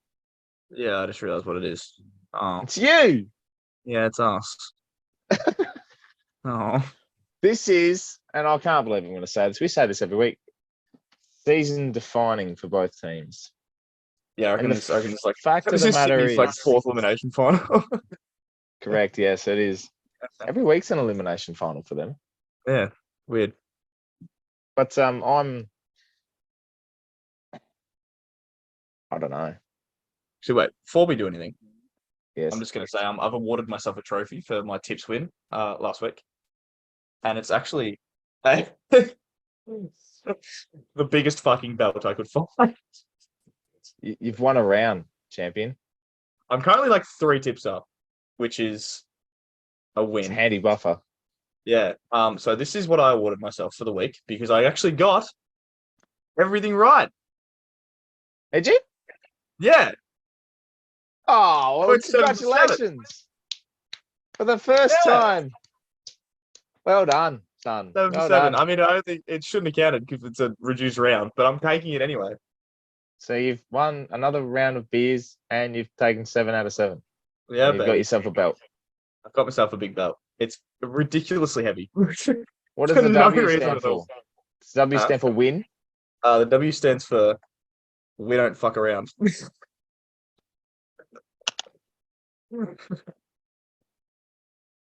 Yeah, I just realized what it is. Oh, It's you. yeah, it's us. Oh, This is, and I can't believe I'm going to say this. We say this every week. Season defining for both teams. yeah, I reckon And it's like fact of the matter is, like fourth elimination final. correct. Yes, it is. Every week's an elimination final for them. Yeah, weird. But I don't know. So wait, before we do anything, Yes. I'm just going to say I've awarded myself a trophy for my tips win last week, and it's actually the biggest fucking belt I could find. You've won a round, champion. I'm currently like 3 tips up, which is a It's a win. handy buffer. Yeah. So this is what I awarded myself for the week because I actually got everything right. Did you? Yeah. Oh, well, Point 7 for 7. congratulations. For the first Yeah. time. Well done, son. 7 for Well 7. done. I mean, I don't think it shouldn't have counted because it's a reduced round, but I'm taking it anyway. So you've won another round of beers and you've taken 7 out of 7. Yeah, And you've got baby. yourself a belt. I've got myself a big belt. It's ridiculously heavy. What does For the no W reason stand at all. for? Does W Huh? stand for win? The W stands for we don't fuck around.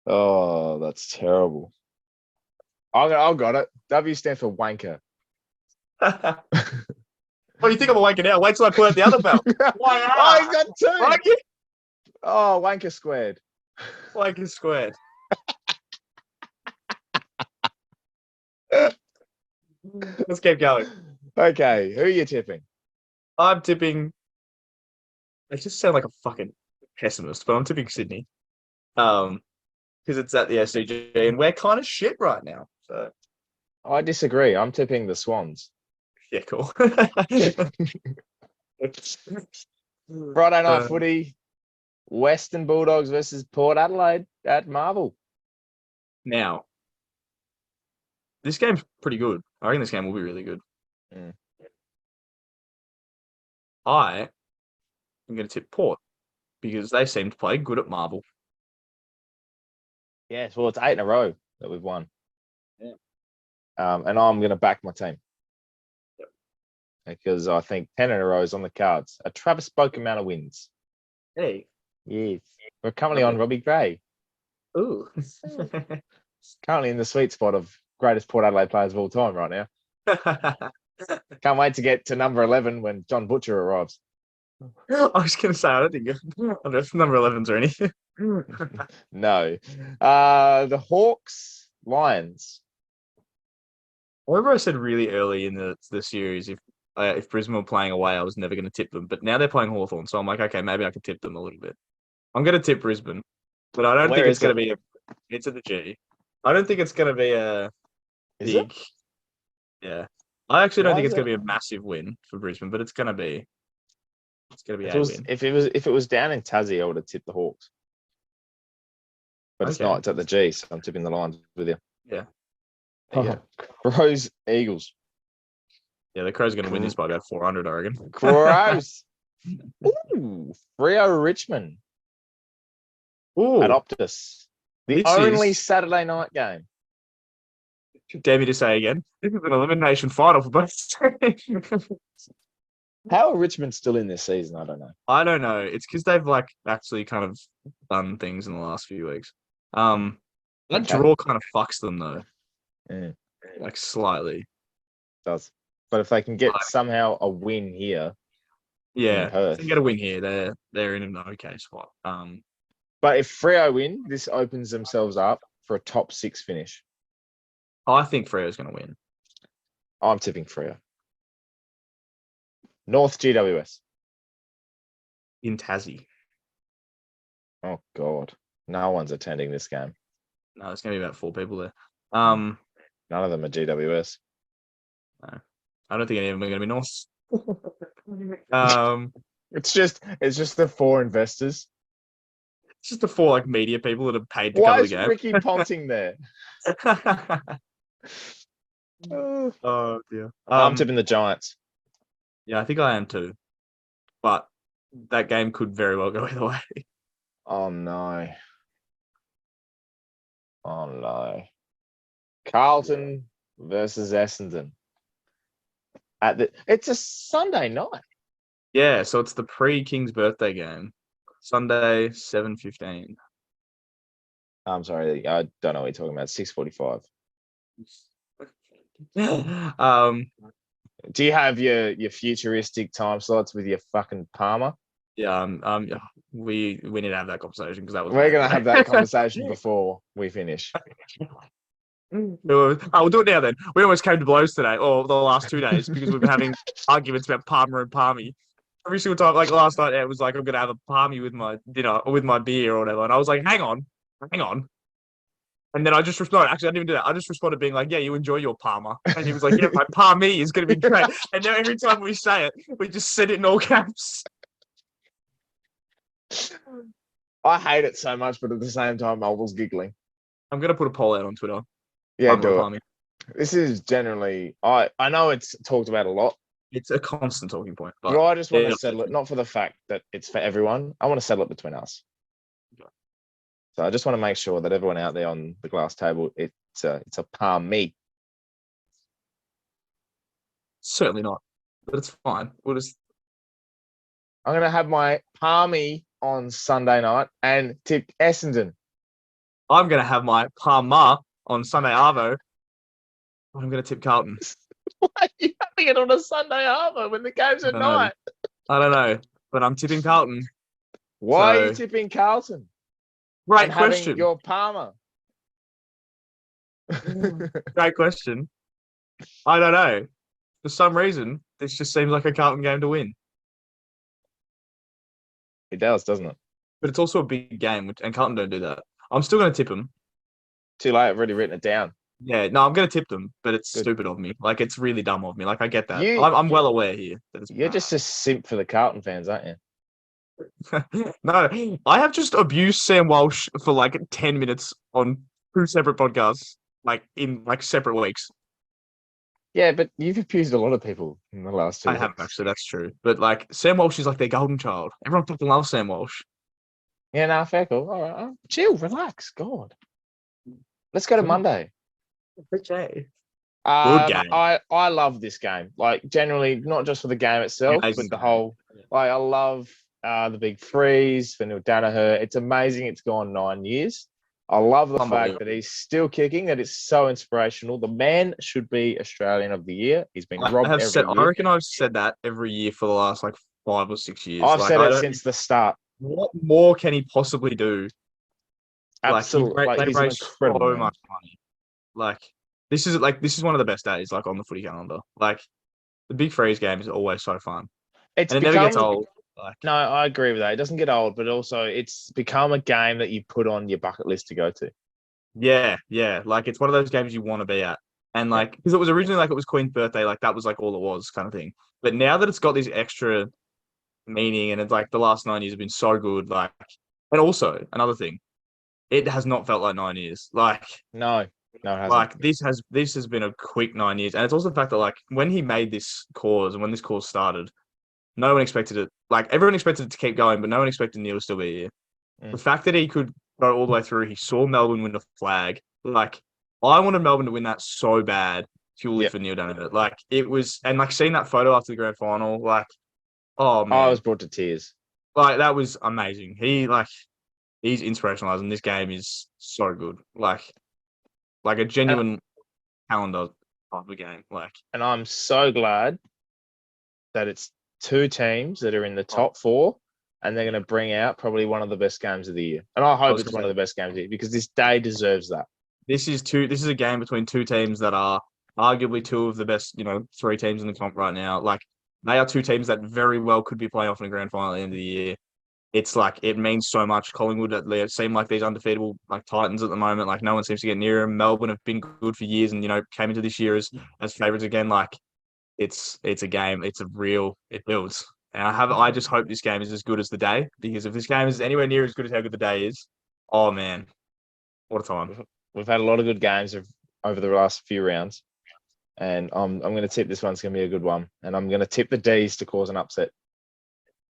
Oh, that's terrible. I got it. W stands for wanker. What do you think I'm wanking out? Wait till I put out the other belt. Oh, he's got 2. Wanking, Oh, wanker squared. wanking squared. Let's keep going. Okay, who are you tipping? I'm tipping. I just sound like a fucking pessimist, but I'm tipping Sydney. Because it's at the SCG and we're kind of shit right now. So I disagree. I'm tipping the Swans. yeah, cool. Friday night footy, Western Bulldogs versus Port Adelaide at Marvel. Now, this game's pretty good. I reckon this game will be really good. Mm. I am going to tip Port because they seem to play good at Marvel. Yes, well, it's 8 in a row that we've won. Yeah. And I'm going to back my team. Yep. Because I think 10 in a row is on the cards. A Travis Spoke amount of wins. Hey. Yes. We're currently on Robbie Gray. Ooh. Currently in the sweet spot of greatest Port Adelaide players of all time right now. Can't wait to get to number 11 when John Butcher arrives. I was going to say, I don't think number 11s or anything. No. The Hawks, Lions. I remember I said really early in the series if Brisbane were playing away, I was never going to tip them. But now they're playing Hawthorn, so I'm like, okay, maybe I could tip them a little bit. I'm going to tip Brisbane, but I don't Where think it's is going to be it's at the G. I don't think it's going to be a Is big. Yeah, I actually don't Why think is it's going it? to be a massive win for Brisbane, but it's going to be. It's going to be If a it, was, win. if it was down in Tassie, I would have tipped the Hawks. But it's Okay. not. It's at the G, so I'm tipping the Lions with you. Yeah. There you go. Crows, Eagles. Yeah, the Crows are going to win this by about 400, I reckon. Crows. Ooh, Freo Richmond Ooh, at Optus. The This only is- Saturday night game. dare me to say again, this is an elimination final for both teams. How are Richmond still in this season? I don't know. I don't know. It's because they've like actually kind of done things in the last few weeks. That Okay. draw kind of fucks them though, Mm, like slightly. does. But if they can get somehow a win here, Yeah, if Perth. they get a win here, they're in an okay spot. but if Freo win, this opens themselves up for a top 6 finish. I think Freo's going to win. I'm tipping Freo. North GWS. In Tassie. Oh God, no one's attending this game. No, there's going to be about 4 people there. None of them are GWS. No, I don't think any of them are going to be North. It's just the 4 investors. It's just the 4 like media people that have paid to Why cover is the game. Ricky Ponting there? Oh dear. I'm tipping the Giants. Yeah, I think I am too. But that game could very well go either way. Oh no. Oh no. Carlton versus Essendon. It's a Sunday night. Yeah, so it's the pre-King's birthday game. Sunday, 7:15. I'm sorry, I don't know what you're talking about. 6:45. Do you have your futuristic time slots with your fucking Palmer? Yeah, we need to have that conversation because that was. We're gonna have that conversation before we finish. We'll do it now then. We almost came to blows today, or the last 2 days, because we've been having arguments about Palmer and Palmy. Every single time, like last night, it was like, I'm gonna have a Palmy with my dinner or with my beer or whatever, and I was like, hang on. And then I just responded. Actually, I didn't even do that. I just responded being like, yeah, you enjoy your Palmer. And he was like, yeah, my Palmy is going to be great. And now every time we say it, we just said it in all caps. I hate it so much, but at the same time, Melville's giggling. I'm going to put a poll out on Twitter. Yeah, Palmer or do Palmy. it. This is generally, I know it's talked about a lot. It's a constant talking point. But I just want to settle it, not for the fact that it's for everyone. I want to settle it between us. Okay. So I just want to make sure that everyone out there on the glass table, it's a Palmy. Certainly not, but it's fine. We'll just. I'm going to have my Palmy on Sunday night and tip Essendon. I'm going to have my Palmer on Sunday Arvo. I'm going to tip Carlton. Why are you having it on a Sunday Arvo when the game's at night? I don't know, but I'm tipping Carlton. Why are you tipping Carlton? Great question. Your Palmer. Great question. I don't know. For some reason, this just seems like a Carlton game to win. It does, doesn't it? But it's also a big game, and Carlton don't do that. I'm still going to tip them. Too late. I've already written it down. Yeah, no, I'm going to tip them, but it's stupid of me. Like, it's really dumb of me. Like, I get that. You- I'm well aware here. That it's You're just a simp for the Carlton fans, aren't you? No, I have just abused Sam Walsh for like 10 minutes on 2 separate podcasts, like in like separate weeks. Yeah, but you've abused a lot of people in the last 2 I weeks. haven't actually, that's true. But like Sam Walsh is like their golden child. Everyone fucking loves Sam Walsh. Yeah, no, fair call. All right, chill, relax. God, let's go to Monday. Okay. Good game. I love this game. Like generally, not just for the game itself, Amazing but the game. whole. Like I love the big freeze for Neil Danaher. It's amazing. It's gone 9 years. I love the fact that he's still kicking. That is so inspirational. The man should be Australian of the Year. He's been robbed every year. I reckon I've said that every year for the last like 5 or 6 years. I've said it since the start. What more can he possibly do? Absolutely, Like, he's they an raised incredible so man. much money. This is one of the best days like on the footy calendar. Like the big freeze game is always so fun. It's And it never gets old. No, I agree with that. It doesn't get old, but also it's become a game that you put on your bucket list to go to. Yeah. Like it's one of those games you want to be at. And like, because it was originally like it was Queen's birthday, like that was like all it was kind of thing. But now that it's got this extra meaning and it's like the last 9 years have been so good, like, and also another thing, it has not felt like 9 years. Like, No, it hasn't. like this has been a quick 9 years. And it's also the fact that like when he made this cause and when this cause started, no one expected it. Like everyone expected it to keep going, but no one expected Neil to still be here. The fact that he could go all the way through, he saw Melbourne win the flag. Like I wanted Melbourne to win that so bad, purely for Neil Danaher. Like it was, and like seeing that photo after the grand final, like, oh man, I was brought to tears. Like that was amazing. He's inspirational, and this game is so good. Like a genuine calendar type of game. Like, and I'm so glad that it's 2 teams that are in the top 4, and they're going to bring out probably one of the best games of the year. And I hope it's one of the best games of the year because this day deserves that. This is a game between 2 teams that are arguably two of the best, three teams in the comp right now. Like, they are two teams that very well could be playing off in a grand final at the end of the year. It's like, it means so much. Collingwood, they seem like these undefeatable like Titans at the moment. Like, no one seems to get near them. Melbourne have been good for years and, came into this year as favourites again. Like, it's a game. It builds. And I just hope this game is as good as the day, because if this game is anywhere near as good as how good the day is, oh man, what a time. We've had a lot of good games over the last few rounds, and I'm going to tip this one's going to be a good one, and I'm going to tip the D's to cause an upset.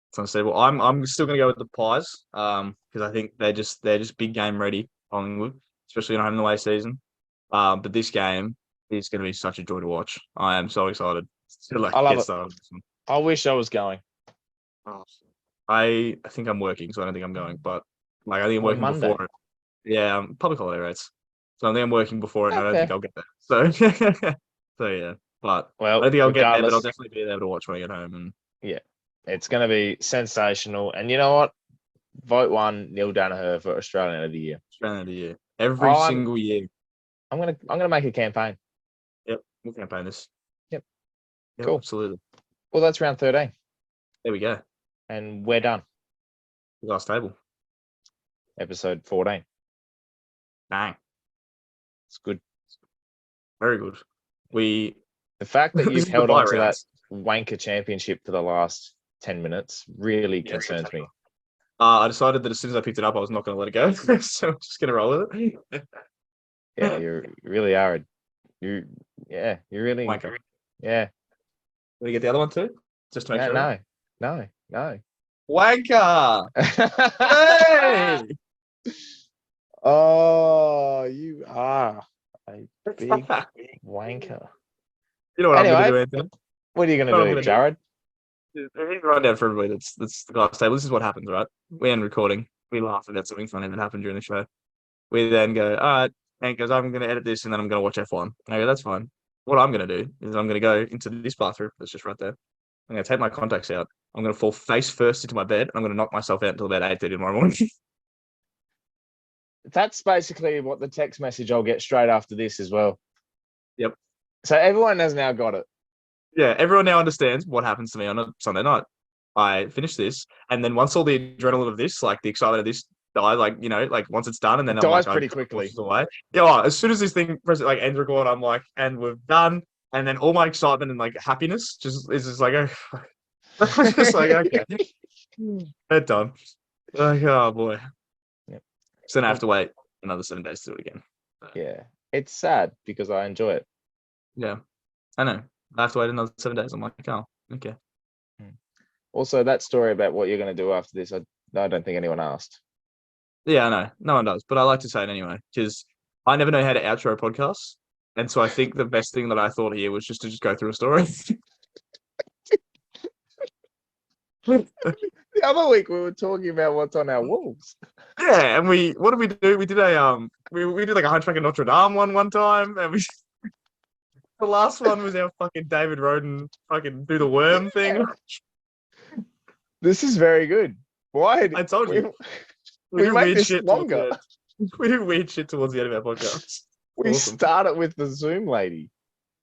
It's unstable. I'm still going to go with the Pies, because I think they're just big game ready, Collingwood, especially in a home and away season. But this game is going to be such a joy to watch. I am so excited. To, I love it. Started this one. I wish I was going. I think I'm working, so I don't think I'm going. But like, I think I'm working Monday. before it. Yeah, public holiday rates. So I think I'm working before it, and I don't Okay. think I'll get there. So yeah. But Well, I don't think I'll get there, but regardless- I'll definitely be able to watch when I get home. And It's going to be sensational. And you know what? Vote 1 Neil Danaher for Australian of the Year. Australian of the Year. Every single year. I'm gonna make a campaign. Yep, we'll campaign this. Yep. Yep, Cool. absolutely. Well, that's round 13, There we go. and we're done. Last table. Episode 14. Bang. It's good. Very good. The fact that This you've is held the on bye to that rounds. wanker championship for the last 10 minutes really concerns me. I decided that as soon as I picked it up, I was not going to let it go. So I'm just going to roll with it. Yeah, you really are. You really. Wanker. Yeah. Will you get the other one too? Just to make sure. No. Wanker! Hey! Oh, you are a big wanker. You know what I'm going to Anyway, do, Anthony? What are you What I'm going to gonna do, do. Jared? Here's a rundown for everybody that's the glass table. This is what happens, right? We end recording. We laugh about something funny that happened during the show. We then go, all right, Hank goes, I'm going to edit this and then I'm going to watch F1. And I go, that's fine. What I'm going to do is I'm going to go into this bathroom that's just right there. I'm going to take my contacts out. I'm going to fall face first into my bed. And I'm going to knock myself out until about 8:30 tomorrow morning. That's basically what the text message I'll get straight after this as well. Yep. So everyone has now got it. Yeah, everyone now understands what happens to me on a Sunday night. I finish this, and then once all the adrenaline of this, like the excitement of this, die, like once it's done, and then It I'm dies like, pretty quickly. Away. Yeah, as soon as this thing ends record, I'm like, and we're done, and then all my excitement and like happiness is just like, oh, just like okay, they're done. Like, oh boy. Yep. So then I have to wait another 7 days to do it again. Yeah, it's sad because I enjoy it. Yeah, I know. I have to wait another 7 days. I'm like, oh, okay. Also, that story about what you're going to do after this, I don't think anyone asked. Yeah, I know. No one does, but I like to say it anyway because I never know how to outro podcasts, and so I think the best thing that I thought here was just to go through a story. The other week we were talking about what's on our walls. Yeah, and what did we do? We did we did like a Hunchback of Notre Dame one time, and the last one was our fucking David Roden fucking do the worm thing. This is very good. Why? I told you. We do make weird this shit towards the longer. end. We do weird shit towards the end of our podcast. We Awesome. started with the Zoom lady.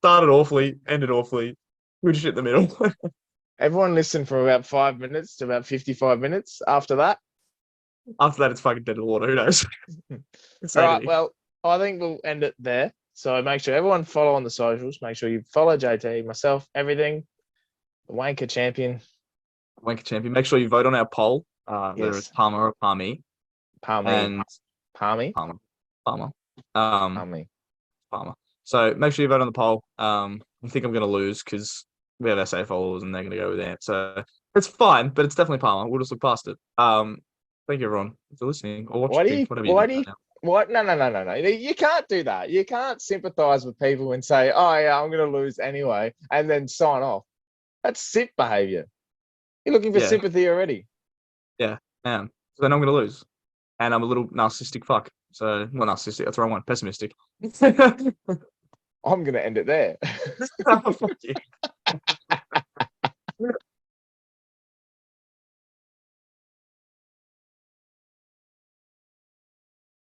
Started awfully, ended awfully. Good shit in the middle. Everyone listened for about 5 minutes to about 55 minutes. After that, After that, it's fucking dead in the water. Who knows? all right. Well, I think we'll end it there. So make sure everyone follow on the socials. Make sure you follow JT, myself, everything. The Wanker Champion. Wanker Champion. Make sure you vote on our poll, whether Yes. it's Palmer or Palmy. Palmy. And Palmy. Palmer. Palmy. Palmer. So make sure you vote on the poll. I think I'm going to lose because we have SA followers and they're going to go with that. So it's fine, but it's definitely Palmer. We'll just look past it. Thank you, everyone, for listening or watching. Whatever you do now. What? No. You can't do that. You can't sympathize with people and say, oh, yeah, I'm going to lose anyway, and then sign off. That's sip behavior. You're looking for Yeah. sympathy already. So then I'm going to lose. And I'm a little narcissistic fuck. So, well, narcissistic, that's the wrong one. Pessimistic. I'm going to end it there. Fuck you.